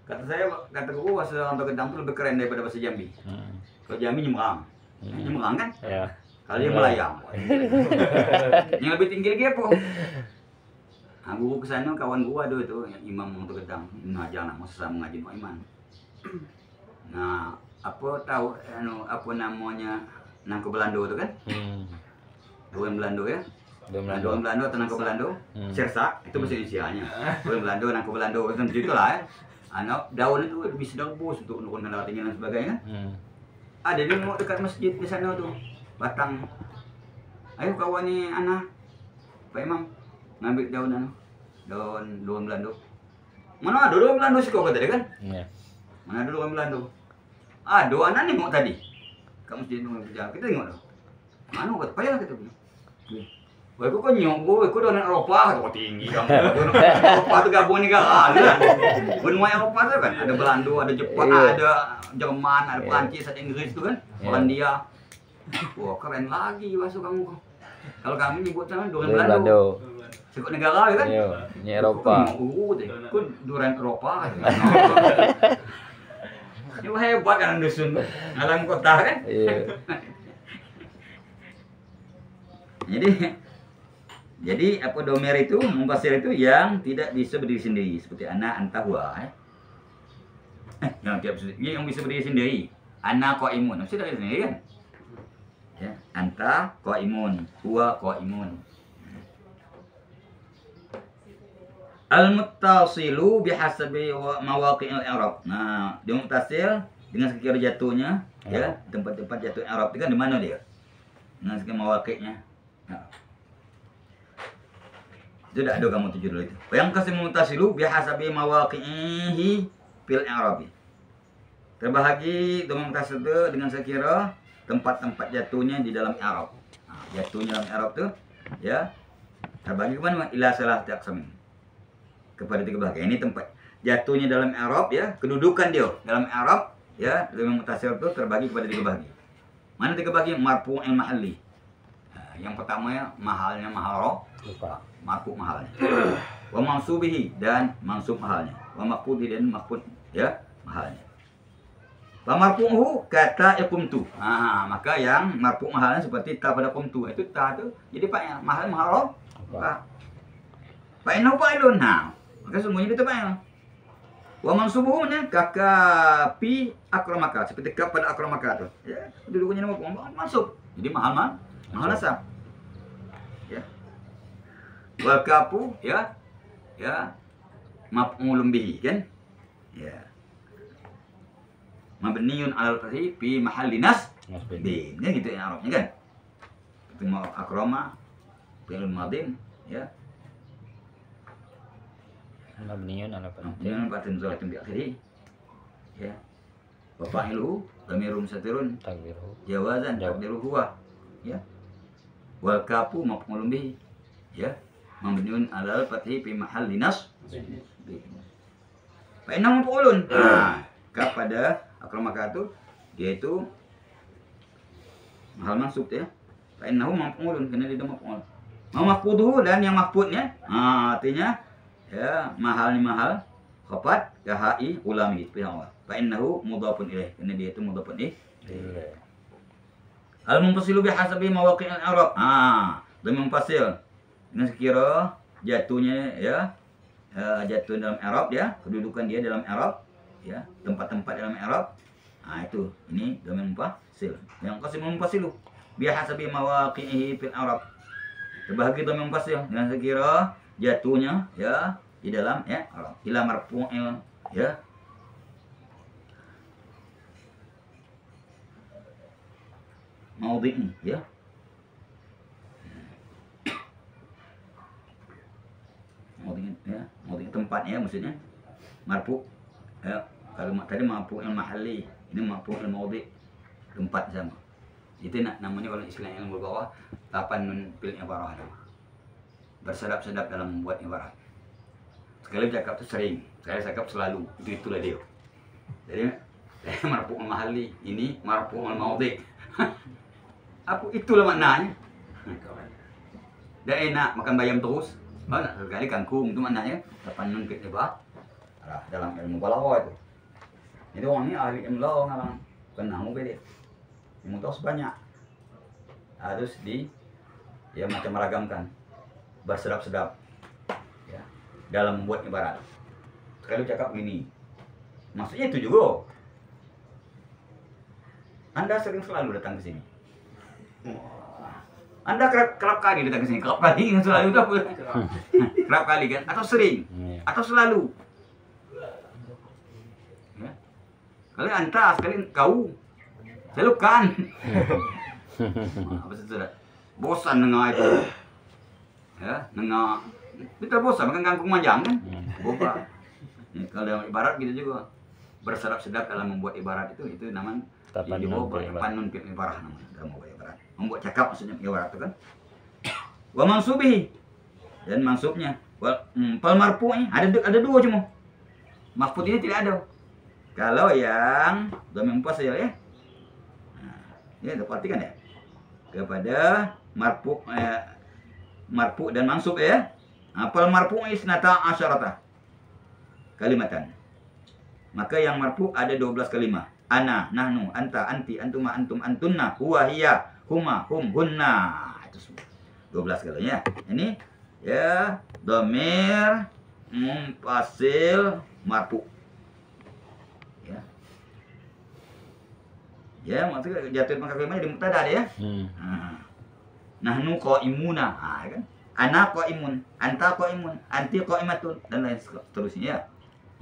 S1: Kata saya, kata guru bahasa orang gedang itu lebih keren daripada bahasa Jambi. Kalau Jambi nyemerang. Nyemerang kan? Iya. Kalau dia melayang. Yang lebih tinggi lagi apa? Nah, guru kesana kawan gua ada itu yang imam untuk gedang mengajar nak masa mengaji iman. Nah, apa tahu apa namanya nangko Belando itu kan? Dua Belando ya? Dua Belando atau nangko Belando? Sersak itu bahasa Indonesianya. Dua Belando nangko Belando kan gitulah ya. Daun itu bisa direbus untuk menurunkan darah tinggi dan sebagainya. Ada di mau dekat masjid di sana tuh. Batang. Ayo kawan ni anak. Pak Imam ngambil daun Belando. Mana ada daun Belando sih kau kata dia kan? Iya. Mana ada daun Belando? Ada anak ni mau tadi. Kamu mesti berjalan. Kita tengok tu. Mana kata payah kata dia. Wah, kau nyok kau daun Eropa kata tinggi kamu. Daun Eropa tu gabung negara lah. Benua Eropa tu kan ada Belando, ada Jepang, ada Jerman, ada Perancis, ada Inggris tu kan, Polandia. Wah keren lagi bahasa kamu. Kalau kami nyebut sana durian Belando. Sekut negara kan? Iya, ini Eropa. Kau durian Eropa. Ini hebat kan dusun, alam kota kan? Iya. Jadi apa domer itu, munfasil itu yang tidak bisa berdiri sendiri seperti ana, anta, huwa. Yang bisa berdiri sendiri. Ana qaimun, mesti dari sendiri kan? Ya, anta qaimun, huwa qaimun. Al-muttasilu bihasabi mawaqi'il i'rab. Nah, dia muttasil dengan sekira jatuhnya ya, tempat-tempat jatuh i'rab itu kan di mana dia? Dengan sekira mawaqi'nya. Nah. Itu dah ada kamu tuju dulu itu. Yang qasimu muttasilu bihasabi mawaqi'ihi fil i'rab. Terbahagi dhamma muttasil itu dengan sekira tempat-tempat jatuhnya di dalam i'rab. Nah, jatuhnya dalam i'rab itu ya terbagi ke mana? Ila salasati aqsamin. Kepada 3 bagian. Ini tempat jatuhnya dalam i'rab ya, kedudukan dia dalam i'rab ya, dhamma muttasil itu terbagi kepada 3 bagian. Mana 3 bagian? Marfu'il mahalli. Nah, yang pertama ya mahalnya mahal marfu mahalnya. Wa mansubihi dan mansub mahalnya. Wa maqfudi dan maqfud ya mahalnya. Wa marfu'uhu kata iqumtu. Maka yang marfu mahalnya seperti ta pada qumtu. Itu ta itu jadi pak ya, mahal mahal. Pak innahu fa'ilun. Nah, maka semuanya itu fa'il. Wa mansubuhu nya kakapi akramaka, seperti ka pada akramaka itu. Ya, kedudukannya nama mansub. Jadi mahal nasab. Ya. Wal kafu ya maf'ulun bihi kan ya mabniun 'alal fathi fi mahalli nasbin ya gitu ya Arabnya kan itu mau akrama fi'il madin ya
S2: mabniun 'alal fathi
S1: mabniun fatin zalatin bi akhirih ya wa fa'iluhu dhamirun satirun
S2: takdiruhu
S1: jawazan takdiruhu huwa ya wal kafu maf'ulun bihi ya mabniun 'alal fathi fi mahalli nasbin. Fa innahu maf'ulun. Nah, kepada akramaka itu dia itu mahal mansub ya. Fa innahu maf'ulun karena dia maf'ul. Maf'uduhu dan yang maf'udnya artinya ya mahal khafat kahai ulami itu yang awal. Fa innahu mudhafun ilaih karena dia itu mudhafun ilaih. Al munfasilu bihasabi mawaqi'il i'rab. Dan munfasil dengan sekira jatuhnya ya jatuh dalam i'rab ya, kedudukan dia dalam i'rab ya, tempat-tempat dalam i'rab. Itu ini dhamir munfasil. Yang qasimul munfasilu bihasabi mawaqi'ihi fil i'rab. Terbahagi dhamir munfasil dengan sekira jatuhnya ya di dalam ya i'rab. Ila marfu'il ya maudhi'i ya. Maudhi tempatnya maksudnya marfu ya, kalau tadi marfu'il mahalli, ini marfu'il maudhi tempat sama. Itu namanya kalau istilah ilmu bawah tapanun fil ibarah, bersedap-sedap dalam membuat ibarat. Sekali cakap itu sering, saya cakap selalu, itulah dia. Jadi marfu'il mahalli, ini marfu'il maudhi. Apa itulah maknanya? Dah enak makan bayam terus. Sekali kangkung itu maknanya tapanun fil ibarah dalam ilmu balaghah itu. Jadi orang ini ahli ilmu balaghah ngalang, bukan nahu beda. Ilmu tahu sebanyak. Harus ya macam meragamkan, bersedap-sedap ya dalam membuat ibarat. Sekali cakap gini, maksudnya itu juga. Anda selalu datang ke sini. Anda kerap kali datang ke sini, kerap kali selalu itu apa? Kerap kali kan? Atau sering? Atau selalu? Ya. Kali anta, sekali kau, selalu kan? Apa itu? Bosan dengar itu, ya, dengar. Kita bosan makan kangkung manjang kan? Boba. Ya, kalau dalam ibarat gitu juga bersedap-sedap dalam membuat ibarat itu namanya tapanun fil ibarah namanya dalam membuat ibarat. Membuat cakap maksudnya ibarat itu kan. Wa mansubihi dan mansubnya. Fal marfu'i ada dua cuma. Maf'ul ini tidak ada. Kalau yang dhamir munfasil ya. Nah, ya perhatikan ya. Kepada marfu dan mansub ya. Fal marfu'i isnata asyarata kalimatan. Maka yang marfu ada 12 kalimat. Ana, nahnu, anta, anti, antuma, antum, antunna, huwa, hiya, huma, hum, hunna. Itu semua 12 kali ya. Ini ya dhamir munfasil marfu. Ya. Ya, maksudnya jatuh pangkat kalimanya di mubtada ya. Nahnu qaimuna. Kan? Ana qaimun, anta qaimun, anti qaimatun dan lain seterusnya ya.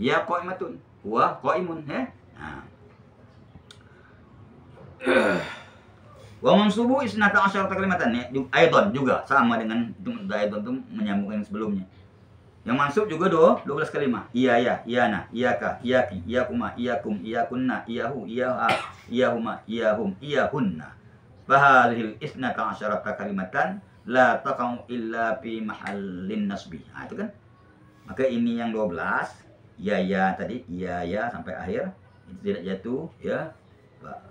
S1: Ya qaimatun, huwa qaimun ya. Wa mansubu isnata asyarata kalimatan ya. Aidon juga sama dengan itu aidon itu menyambungkan yang sebelumnya. Yang mansub juga 12 kalimat. Iya ya, iyana, iyaka, iyaki, iyakuma, iyakum, iyakunna, iyahu, iyaha, iyahuma, iyahum, iyahunna. Fahadhil isnata asyarata kalimatan la taqa'u illa fi mahallin nasbi. Nah, itu kan. Maka ini yang 12, ya tadi, ya sampai akhir itu tidak jatuh ya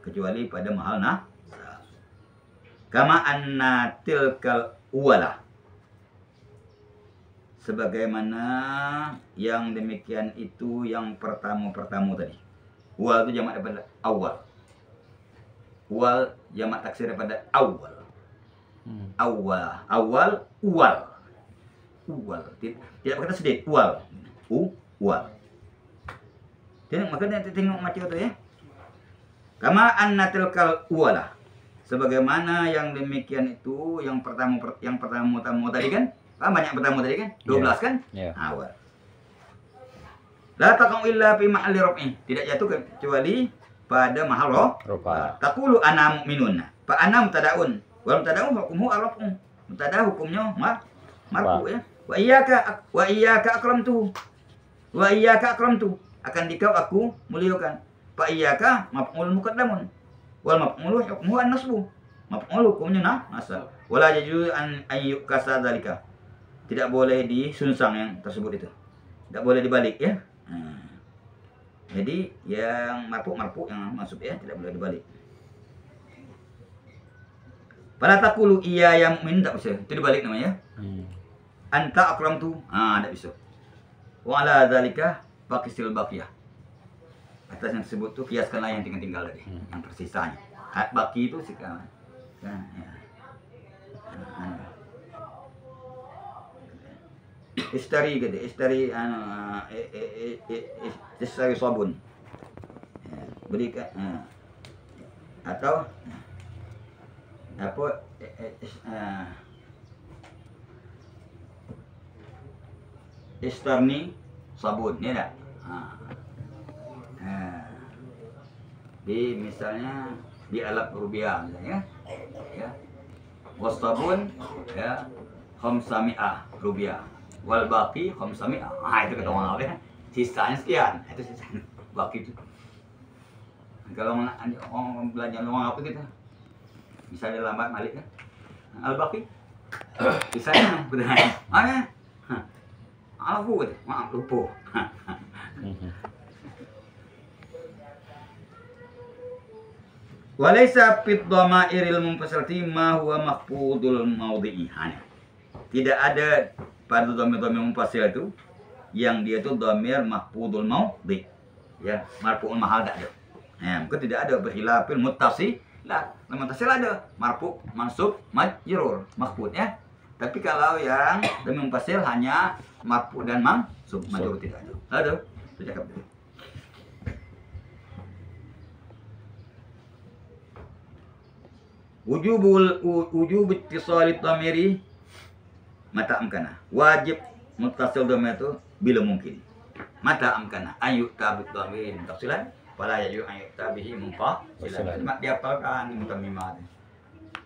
S1: kecuali pada mahal nasab. Kama anna tilkal uwalah, sebagaimana yang demikian itu yang pertama tadi. Uwal itu jamak daripada awal. Uwal jamak taksir daripada awal. Awal, uwal. Tidak berkata sedih, uwal. Uwal. Jadi makanya tengok macam itu ya. Kama anna tilkal uwalah, sebagaimana yang demikian itu yang pertama tadi kan? Banyak pertama tadi kan? 12 kan?
S2: Yeah.
S1: Awal. La taqa'u illa fi mahalli raf'in. Tidak jatuh kecuali pada mahal
S2: Rupa.
S1: Taqulu ana mu'minun. Fa ana mubtada'un. Wal mubtada'u hukmuhu ar-raf'u. Mubtada hukumnya marfu ya. Wa iyyaka akramtu. Wa iyyaka akramtu. Akan dikau aku muliakan. Fa iyyaka maf'ul muqaddamun. Wal maf'ulu hukmuhu an-nasbu. Maf'ul hukumnya nasab. Wala yajuzu an yukasa dzalika. Tidak boleh disunsang yang tersebut itu. Tidak boleh dibalik ya. Jadi yang marfu yang masuk ya tidak boleh dibalik. Pada taqulu iya yang mukmin tak bisa. Itu dibalik namanya. Anta akramtu. Tak bisa. Wa ala dzalika baqisil baqiyah. Atas yang tersebut tuh kiaskanlah yang tinggal tadi, yang tersisanya. Baki itu sekarang. Ya. Istari gitu, istari sabun. Ya, berikan atau apa istarni sabun, ya enggak? Di misalnya di alat rubiah misalnya ya. Wasabun ya khamsami'ah rubiah. Wal baqi khamsami'ah. Itu kata orang Arab ya. Sisanya sekian. Itu sisanya. Baqi itu. Kalau orang belajar orang apa gitu. Misalnya lambat balik kan. Al baqi. Sisanya benar. Alafu gitu. Maaf lupa. Walaysa fit dhamairil munfasilati ma huwa mahfudul maudhi'i. Tidak ada pada dhamir-dhamir munfasil itu yang dia itu dhamir mahfudul maudhi'. Ya, marfu'un mahal tak ada. Ya, maka tidak ada berkhilafil muttasil. Lah, muttasil ada marfu', mansub, majrur, mahfud ya. Tapi kalau yang dhamir munfasil hanya marfu' dan mansub, majrur tidak ada. Ada, saya cakap dulu. Wujub ittisal dhamiri mata amkana. Wajib muttasil dhamir itu bila mungkin. Mata amkana ayu tabit dhamir muttasilan fala yaju ayu tabihi munfasilan. Dia hafalkan mutammimat.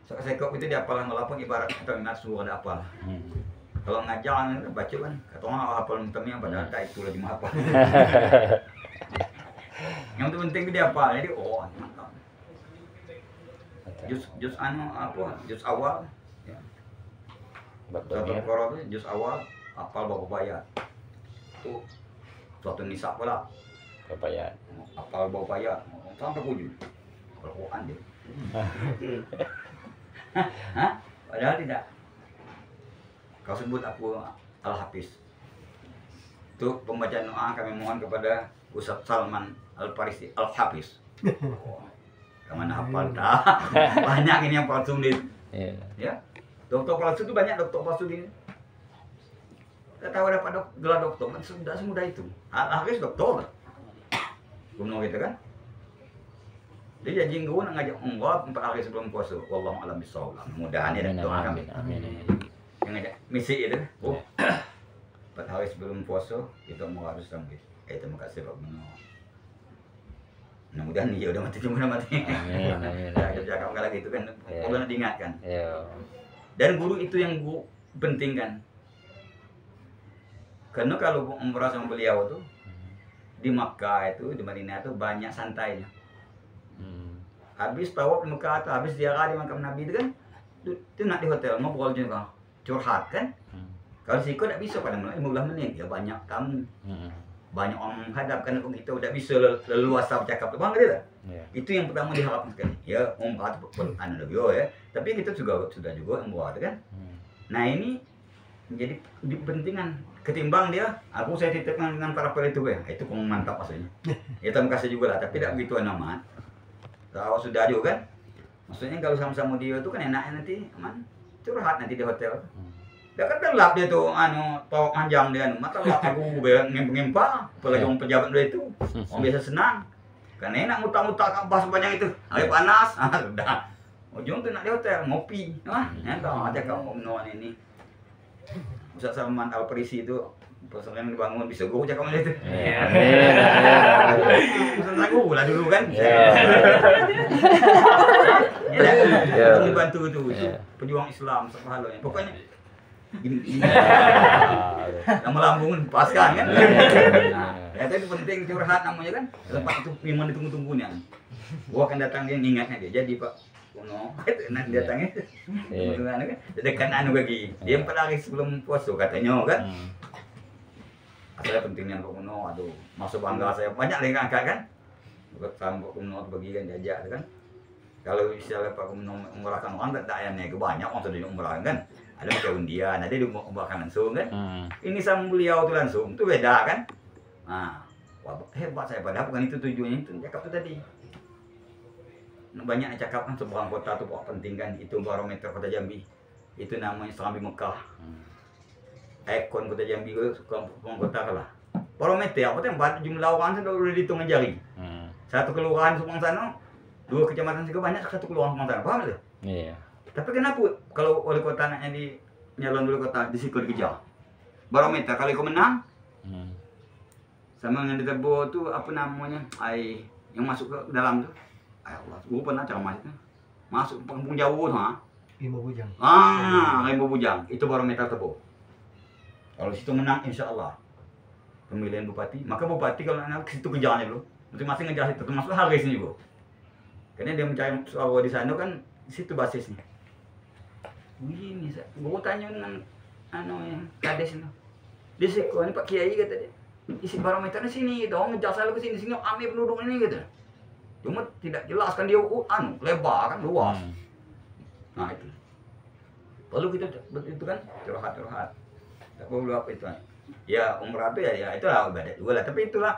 S1: Sekok itu dia hafal walaupun ibarat mutammimat suruh ada hafal. Kalau ngajar baca kan kata orang hafal mutammimat padahal tak itu lagi hafal. Yang penting dia hafal. Jadi mantap. Juz juz awal ya. Satu Qur'an itu juz awal hafal berapa bayat. Itu suatu nisa pula.
S2: Berapa ya?
S1: Hafal berapa bayat. Sampai 7. Kalau Quran dia. Padahal tidak. Kau sebut aku Al-Hafiz. Itu pembacaan doa kami mohon kepada Ustaz Salman Al-Farisi Al-Hafiz. Kemana hafal tak? Banyak ini yang palsu nih. Ya, dokter palsu itu banyak dokter palsu ini. Kita tahu dapat gelar dokter, kan sudah semudah itu. Akhirnya dokter. Gumno gitu kan? Dia janji gue ngajak umroh 4 hari sebelum puasa. Wallahu a'lam bishawab. Mudahan ya doa kami. Amin. Yang ngajak misi itu. 4 hari sebelum puasa kita mau harus sampai. Itu makasih Pak Gumno. Mudah-mudahan dia udah mati, cuma udah mati.
S2: Amin.
S1: Cakap nggak lagi itu kan, udah diingatkan.
S2: Iya.
S1: Dan guru itu yang guru pentingkan. Karena kalau umrah sama beliau tuh di Makkah itu, di Madinah itu banyak santainya. Habis tawaf di Mekah atau habis ziarah di makam Nabi itu kan, itu nak di hotel ngobrol juga, curhat kan. Kalau siko tidak bisa pada 15 menit, ya banyak tamu, banyak orang menghadap kan kita udah bisa leluasa bercakap, bang gitu. Itu yang pertama diharapkan sekali. Ya umrah itu anu lebih ya, tapi kita juga sudah umrah itu kan. Nah ini menjadi pentingan ketimbang dia, saya titipkan dengan para itu ya, itu kurang mantap maksudnya. Ya terima kasih juga lah, tapi tidak begitu amat. Kalau sudah juga kan, maksudnya kalau sama-sama dia itu kan enaknya nanti aman curhat nanti di hotel. Dia kan gelap dia tuh tawak panjang dia, mata lah aku ngempang, apalagi orang pejabat dia itu, orang biasa senang. Kan enak mutak-mutak kapas sebanyak itu, air panas, sudah. Ujung tuh nak di hotel ngopi, entah aja kamu menuan ini. Ustaz Salman Al-Farisi itu pesantren dibangun bisa gua cakap macam itu. Pesantren gua lah dulu kan. Ya, dibantu itu pejuang Islam sepahalnya. Pokoknya gini. Nama lambung paskan kan. Nah, itu penting curhat namanya kan. Tempat itu memang ditunggu-tunggunya. Gua akan datang dia ingatnya dia. Jadi Pak Kuno itu nanti datangnya. Kan dekat lagi. Dia 4 hari sebelum puasa katanya kan. Saya pentingnya Pak Kuno, aduh, masuk bangga saya banyak lagi angkat kan. Sama Pak Kuno bagikan jajak kan. Kalau misalnya Pak Kuno umrahkan orang tak ada yang banyak orang sudah umrahkan kan. Ada macam undian, ada dia umrahkan langsung kan. Ini sama beliau tuh langsung, itu beda kan. Nah, wah, hebat saya padahal bukan itu tujuannya, itu cakap itu tadi. Banyak yang cakap kan sebuah kota itu penting kan, itu barometer kota Jambi. Itu namanya Serambi Mekah. Ikon kota Jambi itu kota kalah. Barometer apa tuh jumlah orang sudah dihitung jari. Satu kelurahan Supang sana, 2 kecamatan juga banyak, 1 kelurahan Supang sana. Paham tu? Iya. Tapi kenapa kalau wali kota anaknya di nyalon wali kota di situ dikejar? Barometer kali kau menang, sama yang di Tebo tu apa namanya? Yang masuk ke dalam tu. Allah, gua pernah ceramah itu. Masuk kampung jauh tu ha.
S3: Rimau Bujang.
S1: Rimau Bujang. Itu barometer Tebo. Kalau situ menang insya-Allah pemilihan bupati, maka bupati kalau anak ke situ kejarnya dulu. Masing-masing ngejar situ, termasuk Haris juga. Karena dia mencari suara di sana kan, di situ basisnya. Begini, gua tanya dengan kades itu. Dia seko ini Pak Kiai kata dia. Isi barometernya sini, gitu. Orang ngejar saya ke sini, sini ambil penduduk ini gitu. Cuma tidak jelas kan dia lebar kan luas. Nah itu. Lalu kita itu kan curhat-curhat. Tak perlu apa itu. Ya umrah itu ya itulah ibadat juga lah. Tapi itulah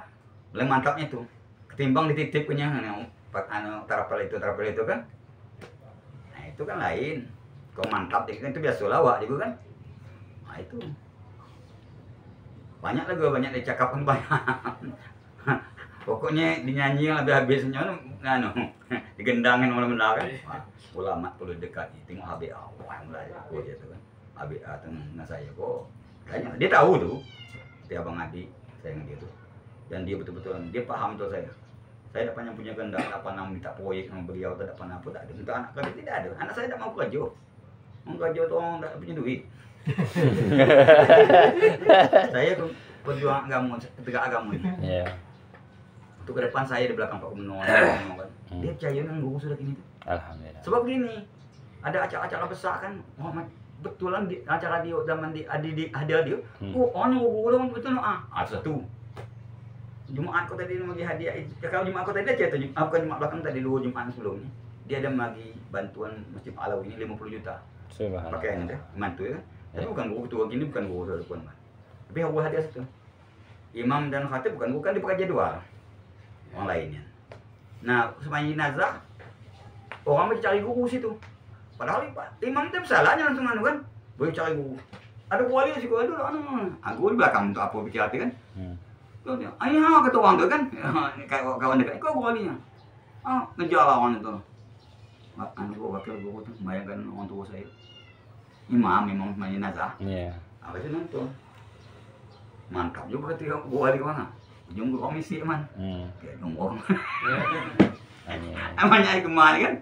S1: paling mantapnya itu. Ketimbang dititip punya tarapel itu kan. Nah itu kan lain. Kau mantap itu biasa lawak juga kan. Nah itu. Banyak lagi banyak dicakapkan banyak. Pokoknya dinyanyi yang lebih habisnya digendangin oleh benda kan. Ulama perlu dekat tengok HBA. Wah mulai aku gitu kan. HBA tengah saya kok. Kayaknya dia tahu tuh. Dia Abang Adi saya dengan dia tuh. Dan dia betul-betul dia paham tuh saya. Saya tak punya kehendak apa nama minta proyek sama beliau tak pernah apa tak ada. Untuk anak kami tidak ada. Anak saya tak mau kerja. Mau kerja tuh orang tak punya duit. Saya berjuang agama, tegak agama ini. Untuk ke depan saya di belakang Pak Gubernur kan. Dia percaya dengan guru sudah gini tuh.
S2: Alhamdulillah.
S1: Sebab gini, ada acara-acara besar kan, Muhammad betulan di acara dia zaman di hadiah dia. Orang guru betul satu. Jumaat kau tadi bagi hadiah. Kalau Jumaat kau tadi aja tuh, bukan Jumaat belakang tadi 2 Jumaat sebelumnya. Dia ada bagi bantuan Masjid Alawi ini 50 juta. Pakaian itu, mantu ya. Tapi bukan guru tua gini, bukan guru tua depan. Tapi aku hadiah satu. Imam dan khatib bukan dipakai jadwal. Orang lainnya. Nah, sepanjang jenazah orang mau cari guru situ. Padahal imam itu salahnya langsung kan. Boleh cari guru. Ada wali sih gua dulu aku di belakang untuk apa bicara kan. Ayah kata orang tu kan. Kayak kawan dekat. Kau walinya. Ngejar lawan itu. Gua wakil guru tu bayangkan orang tua saya. Imam sepanjang jenazah. Apa sih nonton. Mantap juga ketika gua wali ke mana. ujung komisi man. Kayak ngomong.
S2: Hanya.
S1: Emangnya kemana kan?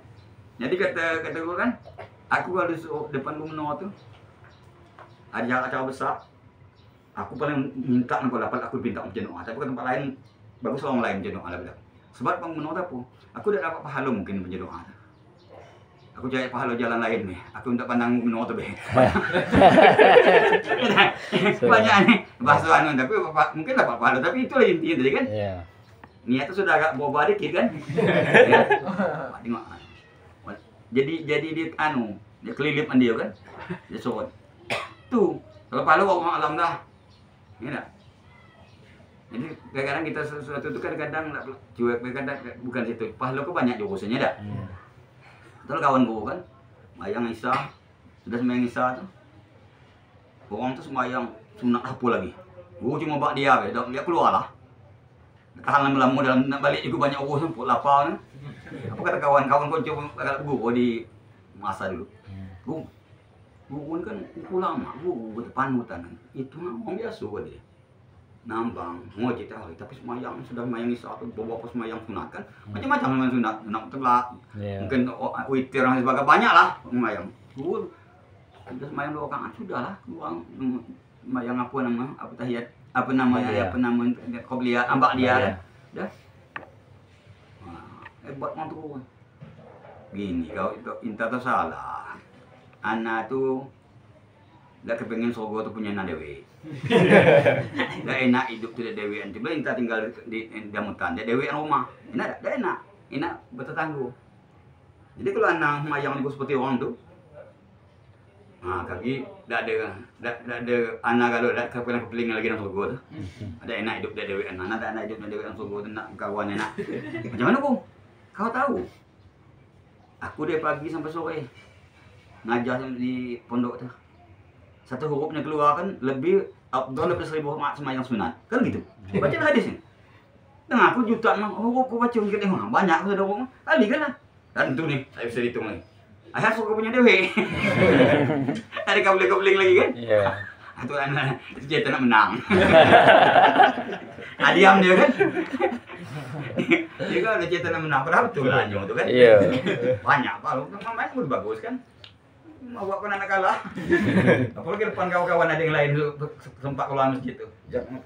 S1: Jadi kata gue kan, aku kalau depan gubernur tuh ada acara besar, aku paling minta kalau dapat aku minta menjadi doa. Tapi ke tempat lain bagus orang lain menjadi doa lah. Sebab gubernur aku udah dapat pahala mungkin menjadi doa. Aku cari pahala jalan lain nih. Aku minta pandang gubernur tuh be. Banyak nih bahasa anu tapi mungkin dapat pahala tapi itu lah intinya tadi kan.
S2: Iya.
S1: Niatnya sudah agak boba dikit kan. Ya. Jadi dia anu, dia kelilip dia kan. Dia sorot. Tuh, kalau pahala orang alam dah. Ini enggak. Jadi kadang-kadang kita sesuatu itu kadang-kadang cuek, kadang bukan situ. Pahala kok banyak jurusannya dah. Betul kawan gue kan, sembahyang Isya, sudah sembahyang Isya tuh, orang tuh sembahyang sunat apa lagi, gue cuma bak dia, dia keluar lah, tahan lama-lama dalam nak balik juga banyak urusan, pun lapar kan, apa kata kawan-kawan kau coba agak gue di masa dulu, gue kan lama, gue panutan, itu orang biasa gue dia. Nambang, mau cerita hari, tapi semayang sudah semayang Isya atau beberapa semayang sunat kan, macam-macam semayang sunat telak, mungkin witir dan sebagainya banyak lah semayang. Sudah semayang 2 rakaat sudah lah, kurang semayang apa tahiyat, apa namanya qobliyah, ambak dia, dah. Hebat mantu. Gini kau itu inta tu salah, anak tu dah kepengen sogo tu punya anak dewi. Dah enak hidup tidak dewean. Coba kita tinggal di damutan, dia dewean rumah. Enak dah enak bertetangga. Jadi kalau anak mayang seperti orang tu, kaki dah ada anak kalau dah kepeling lagi dalam surga tu. Ada enak hidup dia dewean. Anak dah enak hidup dia dewean surga tu nak kawan enak. Macam mana kau? Kau tahu? Aku dari pagi sampai sore ngajar di pondok tu. Satu hurufnya keluar kan lebih afdal lebih 1000 semayang sunat kan gitu. Baca hadisnya. Nah aku juta huruf aku baca mungkin banyak aku sudah huruf kali kan lah. Dan itu nih saya bisa hitung lagi. Ayah suka punya dewe. Ada kabling lagi kan? Iya. Itu anak dia nak menang. Diam dia kan. Dia kan ada cerita nak menang padahal betul lah tu kan. Iya. Banyak pak lu main udah bagus kan. Mau bawa anak kalah. Apalagi depan kawan-kawan ada yang lain sempat keluar masjid tu. Jangan.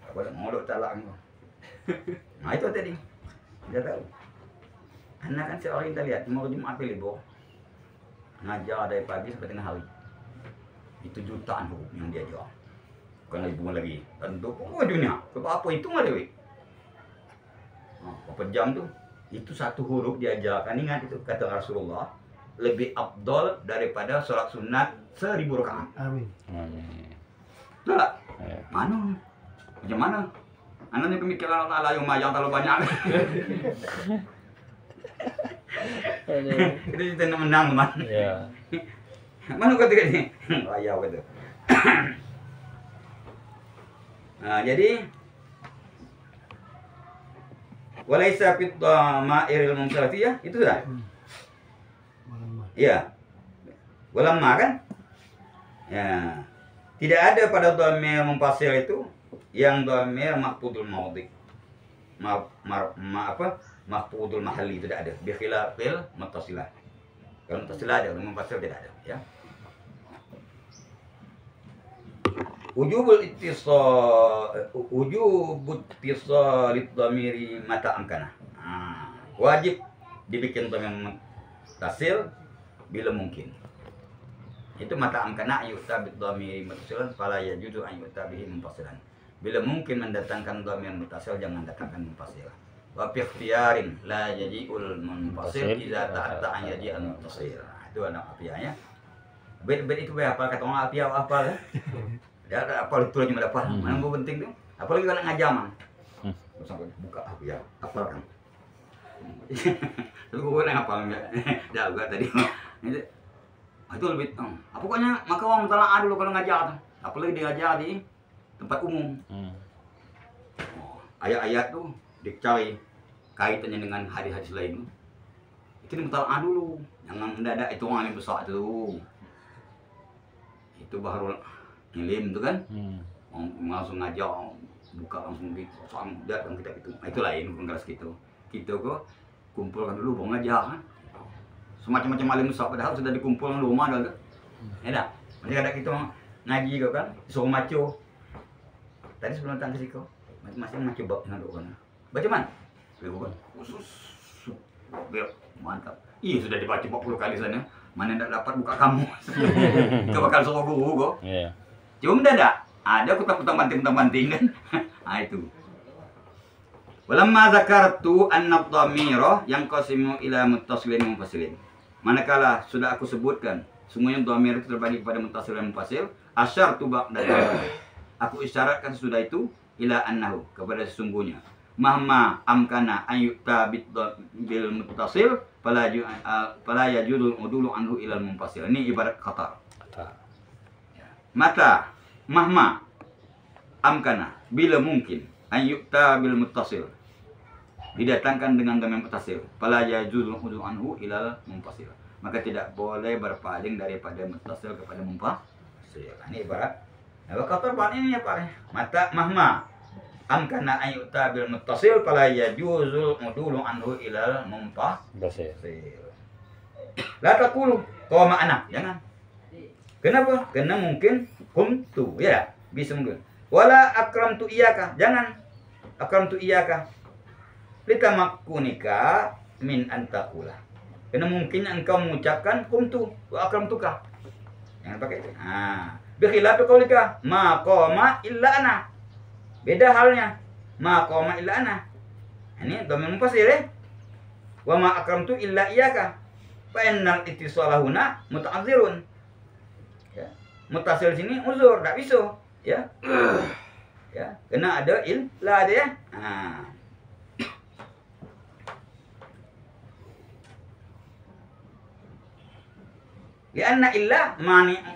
S1: Apa mau dok talak kau. Nah itu tadi. Dia tahu. Anak kan seorang kita lihat mau Jumat libur. Ngajar dari pagi sampai tengah hari. Itu jutaan huruf yang dia jual. Bukan ribuan lagi. Tentu dunia. Apa itu nggak dewi? Berapa jam tu? Itu satu huruf diajarkan. Ingat itu kata Rasulullah. Lebih afdol daripada sholat sunat 1000 rakaat. Amin. Betul tak? Mana? Macam mana? Anak ni pemikiran Allah yang mayang terlalu banyak. Itu kita nak menang teman. Ya. Mana kata ni? Ayah kata. Nah, jadi walaisa fit ma'iril mumsalatiyah itu dah. Ya, walamma kan? Ya, tidak ada pada dhamir mufassir itu yang dhamir mahfudul maudhi. Mahfudul mahalli tidak ada. Bi khilafil muttasilah. Kalau muttasilah ada, kalau mufassir tidak ada, ya. Wujubul ittisal lidhamiri mata amkana. Wajib dibikin dhamir muttasil bila mungkin. Itu mata amkana yu'ta bid-dhamiri muttasilan fala yajuzu an yu'ta bihi munfasilan. Bila mungkin mendatangkan dhamir muttasil jangan datangkan munfasil. Wa fi ikhtiyarin la yaji'ul munfasil idza ta'atta an yaji'al muttasil. Itu ada apianya. Bait-bait itu apa kata orang api apa lah. Ada apa itu cuma dapat. Mana yang penting tu? Apalagi kalau ngajaman. Sampai buka api ya. Apa kan? Tapi gue nak apa enggak? Dah juga tadi. Itu lebih pokoknya maka orang mentalaah dulu kalau ngajar tuh. Apalagi diajar di tempat umum. Ayat-ayat tuh dicari kaitannya dengan hadis-hadis lain. Itu mentalaah dulu. Jangan mendadak itu orang yang besar tu. Itu baru ngilim tu kan. Langsung ngajar buka langsung di lihat kan kita itu. Nah, itu lain bukan kelas gitu. Kita kok kumpulkan dulu bong aja kan. Semacam-macam alim besar padahal sudah dikumpulkan di rumah dah. Ya dah. Masih ada kita ngaji kau kan, suruh maco. Tadi sebelum datang ke situ, masing-masing maco bab dengan doa. Baca man? Baca khusus. Biar mantap. Iya sudah dibaca 40 kali sana. Mana tidak dapat buka kamu. Kau bakal suruh guru kok.
S2: Iya.
S1: Cuma tidak. Ada kutang banting kan. Nah itu. Walamma zakartu anna dhamira yang qasimu ila muttasilin munfasilin. Manakala sudah aku sebutkan semuanya dhamir itu terbagi kepada muttasil dan munfasil, asyartu ba'da. Aku isyaratkan sudah itu ila annahu kepada sesungguhnya. Mahma amkana ayyuta bil muttasil fala yajudul udulu anhu ilal munfasil. Ini ibarat kata. Mata mahma amkana bila mungkin ayyuta bil muttasil didatangkan dengan dhamir muttasil fala yajudul udulu anhu ilal munfasil. Maka tidak boleh berpaling daripada muttasil kepada munfasil. Ini ibarat kata ini ya Pak. Mata mahma amkana ayyuta bil muttasil fala yajuzul udulu anhu ilal munfasil. La taqulu qama ana, jangan. Kenapa? Karena mungkin kumtu, ya, bisa mungkin. Wala akramtu iyyaka, jangan. Akramtu iyyaka. Litamakunika min antaqula. Karena mungkin engkau mengucapkan kumtu wa akramtuka. Jangan pakai itu. Nah, bi khilafi qaulika ma qama illa ana. Beda halnya. Ma qama illa ana. Ini dhamir munfasil ya. Wa ma akramtu illa iyyaka. Fa innal ittisalahuna muta'azzirun. Ya. Mutasil sini uzur, tak bisa, ya. Ya, kena ada illa ada ya. Nah. Lianna illa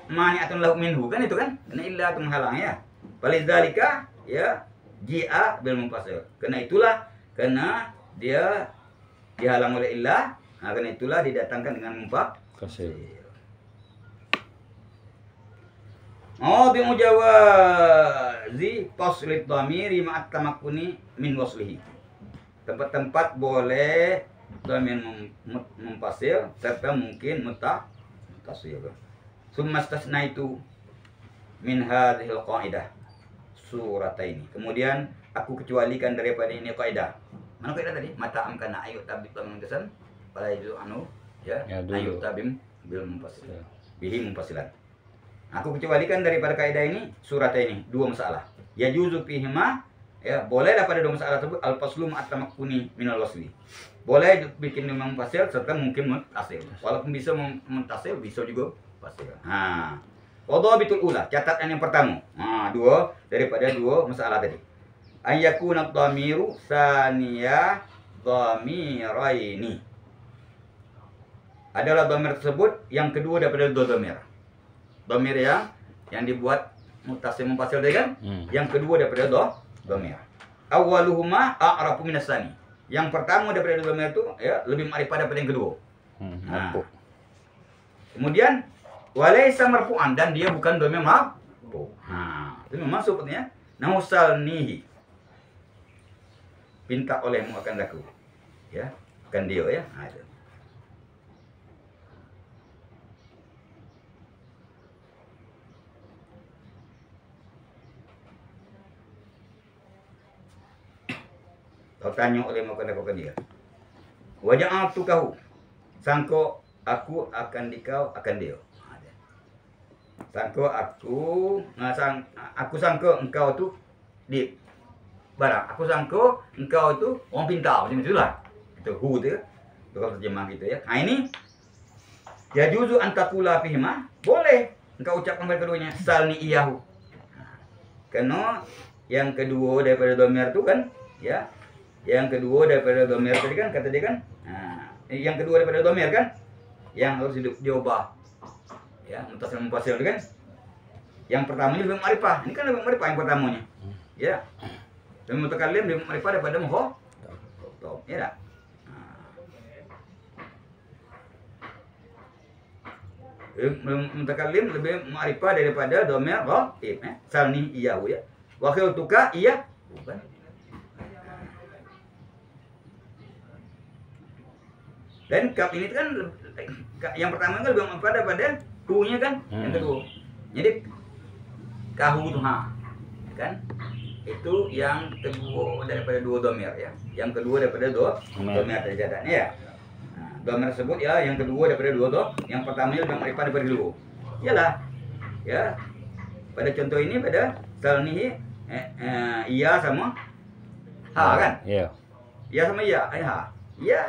S1: mani'atun lahu minhu, kan itu kan? Karena illa itu menghalang ya. Falidzalika ya ji'a bil munfasil. Karena itulah karena dia dihalang oleh illa, nah, karena itulah didatangkan dengan munfasil. Oh, bi mujawazi taslit dhamiri ma'at tamakkuni min waslihi. Tempat-tempat boleh dhamir munfasil serta mungkin muttasil. Summa istasnaitu min hadhil qaidah surataini. Kemudian aku kecualikan daripada ini kaidah. Mana kaidah tadi? Mata amkana ayu tabit lam muntasan fala yajuzu anu ya ayu tabim bil munfasil. Bihi munfasilan. Aku kecualikan daripada kaidah ini surat ini dua masalah. Ya juzu fihima ya bolehlah pada dua masalah tersebut al faslu ma'at tamakkuni minal wasli. Boleh bikin munfasil serta mungkin muttasil. Walaupun bisa muttasil bisa juga fasil. Nah, wadhabitul ula, catatan yang pertama. Nah, dua daripada dua masalah tadi. Ayyakuna dhamiru tsaniya dhamiraini. Adalah dhamir tersebut yang kedua daripada dua dhamir. Dhamir yang dibuat muttasil munfasil tadi kan? Yang kedua daripada dhamir. Awwaluhuma a'rafu minas tsani. Yang pertama daripada dhamir itu ya lebih ma'rifah daripada yang kedua. Nah. Kemudian walaysa marfu'an dan dia bukan dhamir marfu'. Nah, itu memang sepertinya nausalnihi. Pinta olehmu akan laku. Ya, akan dia ya. Nah, itu. Kau tanya oleh makan dia. Waja'atukahu. Sangko aku akan dikau akan dia. Sangko aku, aku sangko engkau tu di barang. Aku sangko engkau tu orang pintar macam itulah. Itu hu tu. Itu kalau terjemah gitu ya. Nah ini ya juzu antakula fihima. Boleh engkau ucapkan pada keduanya salni iyahu. Karena yang kedua daripada dhamir tu kan ya. Yang kedua daripada dhamir tadi kan kata dia kan. Nah, yang kedua daripada dhamir kan yang harus diubah. Ya, muttasil munfasil kan. Yang pertamanya lebih ma'rifah. Ini kan lebih ma'rifah yang pertamanya. Ya. Lebih mutakallim lebih ma'rifah daripada mukhatab. Ya tak? Mutakallim lebih ma'rifah daripada dhamir ghaib. Salni iyahu ya. Wa khiltuka iya Kan? Dan kaf ini kan yang pertama kan lebih pada hu-nya kan, yang kedua. Jadi kahu tuh kan itu yang kedua daripada dua domir ya. Yang kedua daripada dua domir terjadinya ya. Nah, domir tersebut ya yang kedua daripada dua dom, yang pertamanya lebih ma'rifah daripada dua. Iyalah. Ya. Pada contoh ini pada salnihi iya sama ha kan?
S2: Iya.
S1: Iya sama iya, ha. Iya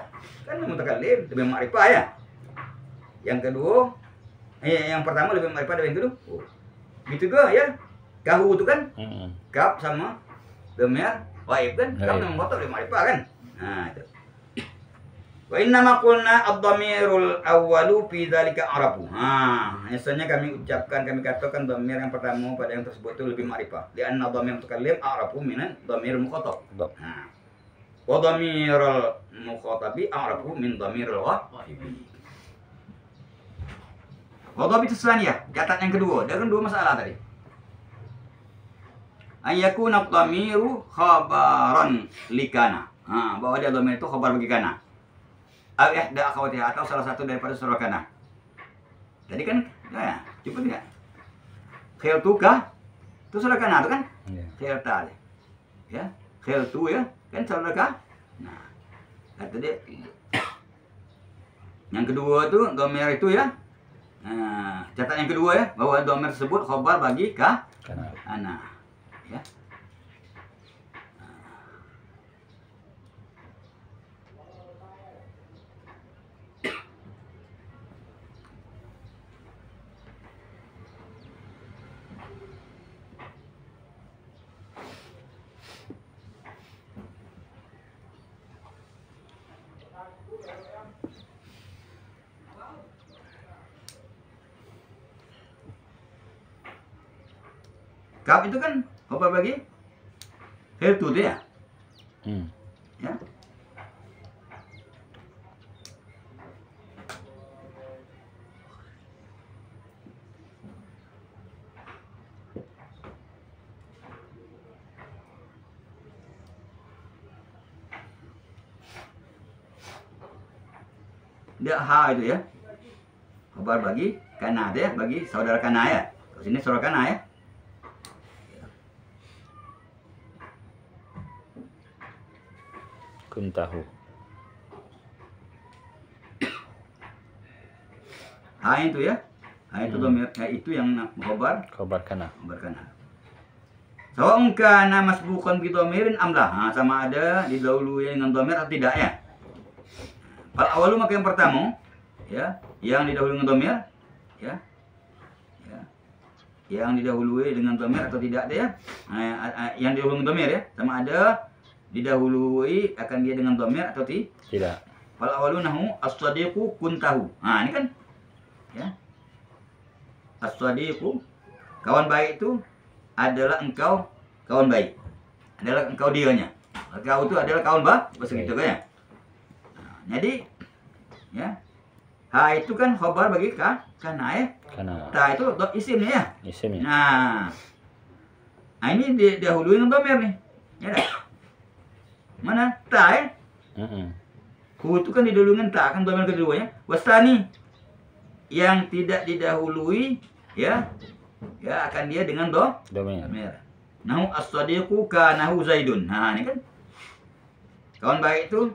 S1: kan mutakallim lebih ma'rifah ya. Yang kedua yang pertama lebih ma'rifah dari yang kedua. Oh. Gitu juga ya. Kahu itu kan kaf sama domir waib kan? Kaf memang kotor lebih ma'rifah kan? Nah itu. Wa inna ma qulna ad-dhamirul awwalu fi dzalika arafu. Biasanya kami ucapkan, kami katakan dhamir yang pertama pada yang tersebut itu lebih ma'rifah. Li anna dhamir mutakallim arafu minan dhamir mukhatab. Wa dhamirul mukhatabi arafu min dhamiril ghaibi. Wa dhabit tsaniyah, catatan yang kedua. Ada kan dua masalah tadi. Ayyakuna dhamiru khabaran likana. Bahwa dia dhamir itu khabar bagi kana. Ihda akhawatiha atau salah satu daripada surah kana. Jadi kan, ya, cukup tidak? Khiltuka itu surah kana itu kan? Khilta. Ya, khiltu ya, kan surah kana. Nah, kata dia. Yang kedua itu dhamir itu ya. Nah, catatan yang kedua ya, bahwa dhamir tersebut khabar bagi kana. Ya. Kaf itu kan apa bagi? Itu dia. Ya. Dia ha itu ya. Khabar bagi kana ya, bagi saudara kana ya. Sini saudara kana ya.
S2: Kuntahu.
S1: Ha itu ya. Ha itu dhamir, itu yang khabar
S2: kana.
S1: Khabar kana. Sawa'un kana masbuqan bi dhamirin amlah. Sama ada didahului dengan dhamir atau tidak ya. Fal awalu maka yang pertama ya, yang didahului dengan dhamir ya. Ya. Yang didahului dengan dhamir atau tidak ya. Yang didahului dengan dhamir ya, sama ada didahului akan dia dengan dhamir atau tidak. Fal awalu nahu as-sadiqu kuntahu. Ini kan ya. As-sadiqu kawan baik itu adalah engkau kawan baik. Adalah engkau dianya. Engkau itu adalah kawan bahasa gitu kan ya. Jadi ya. Ha itu kan khabar bagi kana ya.
S2: Kana.
S1: Ta itu isimnya ya.
S2: Isimnya.
S1: Nah ini didahului dengan dhamir nih. Ya dah. Mana? Ta ya? Hu itu kan didahului dengan ta, kan dhamir keduanya. Wasani yang tidak didahului ya. Ya akan dia dengan dhamir. Nahu as-sadiqu kanahu Zaidun. Nah, ini kan kawan baik itu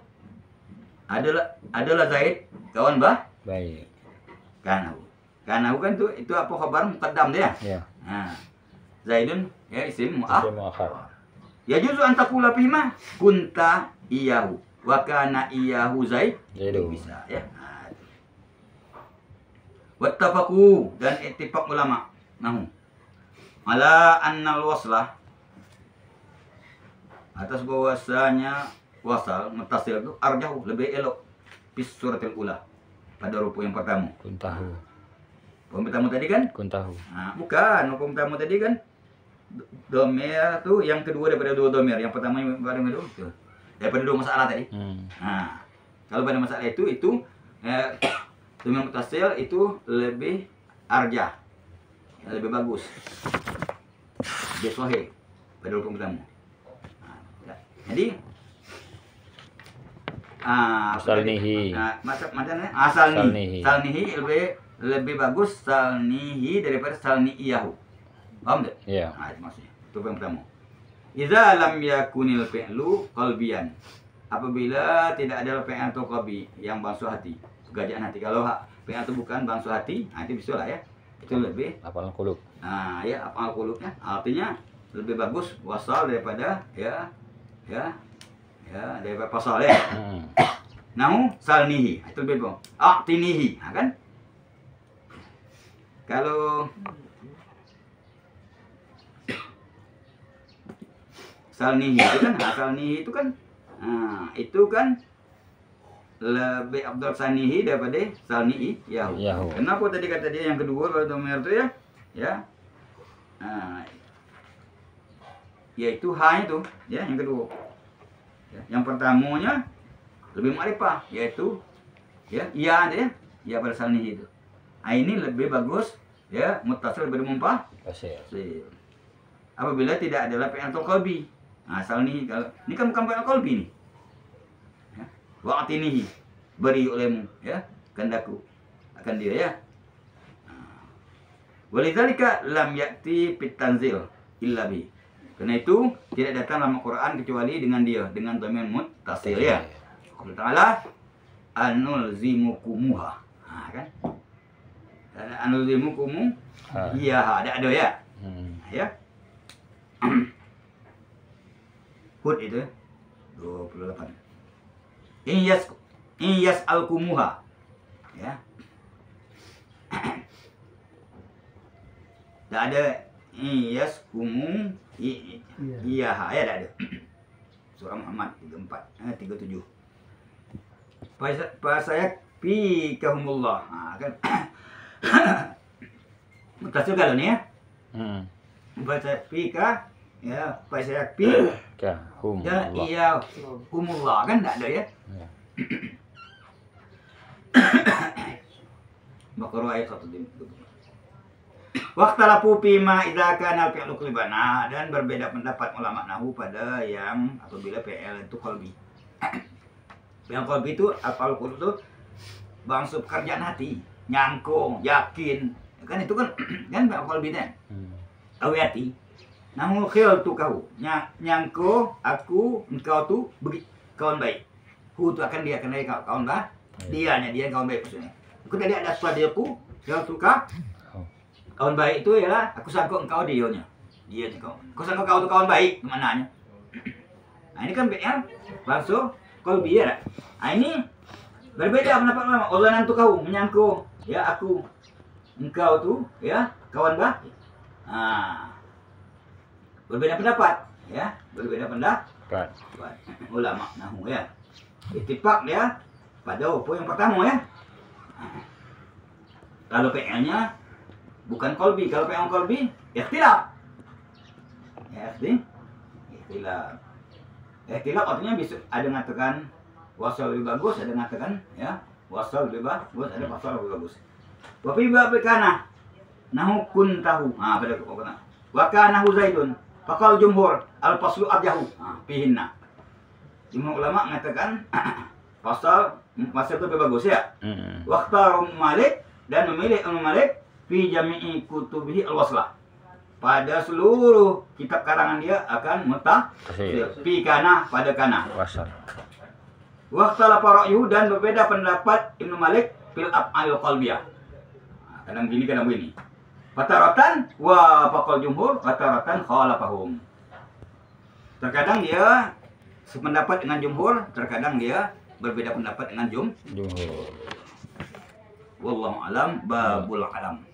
S1: adalah Zaid, kawan baik. Kanahu. Kanahu kan itu apa khabar muqaddam dia?
S2: Iya.
S1: Nah, Zaidun ya isim mu'akhar. Ya juzu antakula fihima kunta iyahu wa kana iyahu Zaidun. Bisa ya. Wattafaqu dan ittifaq ulama. Nahu. Ala annal waslah atas bahwasanya wasal mutasil itu arjahu lebih elok bis suratil ula pada ruku yang pertama.
S2: Kuntahu.
S1: Pertama tadi kan?
S2: Kuntahu.
S1: Bukan, pertama tadi kan dhamir tuh yang kedua daripada dua dhamir. Yang pertama pada dua itu. Daripada dua masalah tadi. Kalau pada masalah itu dhamir mutasil itu lebih arjah. Lebih bagus. Lebih sahih pada ruku pertama. Jadi
S2: salnihi.
S1: Macamnya
S2: Salnihi.
S1: salnihi lebih bagus salnihi daripada salniiyahu. Paham tak?
S2: Iya.
S1: Nah, itu maksudnya. Itu yang pertama. Idza lam yakunil fi'lu qalbiyan. Apabila tidak ada fi'il atau qalbi yang bangsu hati, pekerjaan hati. Kalau fi'il itu bukan bangsu hati, nah itu bisa lah ya. Itu lebih
S2: Apalan qulub.
S1: nah ya apa qulubnya. Artinya lebih bagus wasal daripada ya daripada pasal ya. Nahu salnihi itu lebih bagus. A'tinihi, nah, kan? Kalau salnihi itu kan itu kan lebih abdul sanihi daripada salnihi yahu. Kenapa tadi kata dia yang kedua kalau domir itu ya yaitu ha itu ya yang kedua. Ya, yang pertamanya lebih ma'rifah yaitu ya pada salnihi itu. Ini lebih bagus ya muttasil lebih munfasil. Apabila tidak ada fi'il atau qalbi. Asal nih kalau ini kan bukan fi'il qalbi nih. Ya. Wa'tinihi beri olehmu ya kehendakku akan dia ya. Walidzalika lam ya'ti fit tanzil illa bi. Karena itu tidak datang dalam Al-Qur'an kecuali dengan dia dengan dhamir muttasil ya. Allah Ta'ala anulzimukumuha. Kan? Anulzimukumuh iya ada ya. Ya. Hud itu 28. Iyas al-kumuha. Ya. Tak ada iyas kumu iya ya tak ada. Surah Muhammad 37. Pasaya fi kahumullah. Kan. Mutasil kalau ni ya. Baca pika ya pasaya pi
S2: kahumullah.
S1: Iya humullah kan tak ada ya. Baqarah ayat 1. Waqtalafu fima idza kana fi'lu qalban. Dan berbeda pendapat ulama nahwu pada yang apabila fi'il itu qalbi. Yang qalbi itu apal qulub itu bangsa pekerjaan hati, nyangkung, yakin. Kan itu kan fi'il qalbi kan. Awati. Namun khil tu kau. Nyangko aku engkau tu kawan baik. Hu tu akan dia kawan baik. Dia kawan baik maksudnya. Aku tadi ada sadiqku yang suka kawan baik itu ialah aku sangkut engkau dia kau. Aku sangkut kau tu kawan baik maknanya. Nah ini kan BL langsung qalbi ya. Nah ini berbeda pendapat ulama. Allah nantu kau menyangkut ya aku engkau tu ya kawan baik. Berbeda pendapat ya, berbeda pendapat ulama nahwu ya. Ittifaq ya pada poin yang pertama ya. Kalau PL-nya bukan qalbi, kalau PL qalbi ikhtilaf. Ya, ikhtilaf. Ikhtilaf artinya bisa ada mengatakan wasal lebih bagus, ada mengatakan ya wasal lebih bagus, ada wasal lebih bagus. Wa fi babikana nahu kuntahu. Pada kata wa kana Zaidun. Fakal jumhur al-faslu abjahu fihinna. Jumhur ulama mengatakan pasal itu lebih bagus ya. Waqtar Malik dan memilih Imam Malik fi jami'i kutubihi al-waslah. Pada seluruh kitab karangan dia akan muttasil. Fi kana pada kana.
S2: Wasal.
S1: Waqtalafa ra'yu dan berbeda pendapat Ibnu Malik fil af'al qalbiyah. Kadang gini kadang begini. Fataratan wa faqal jumhur, fataratan khalafahum. Terkadang dia sependapat dengan jumhur, terkadang dia berbeda pendapat dengan jumhur. Wallahu alam babul alam.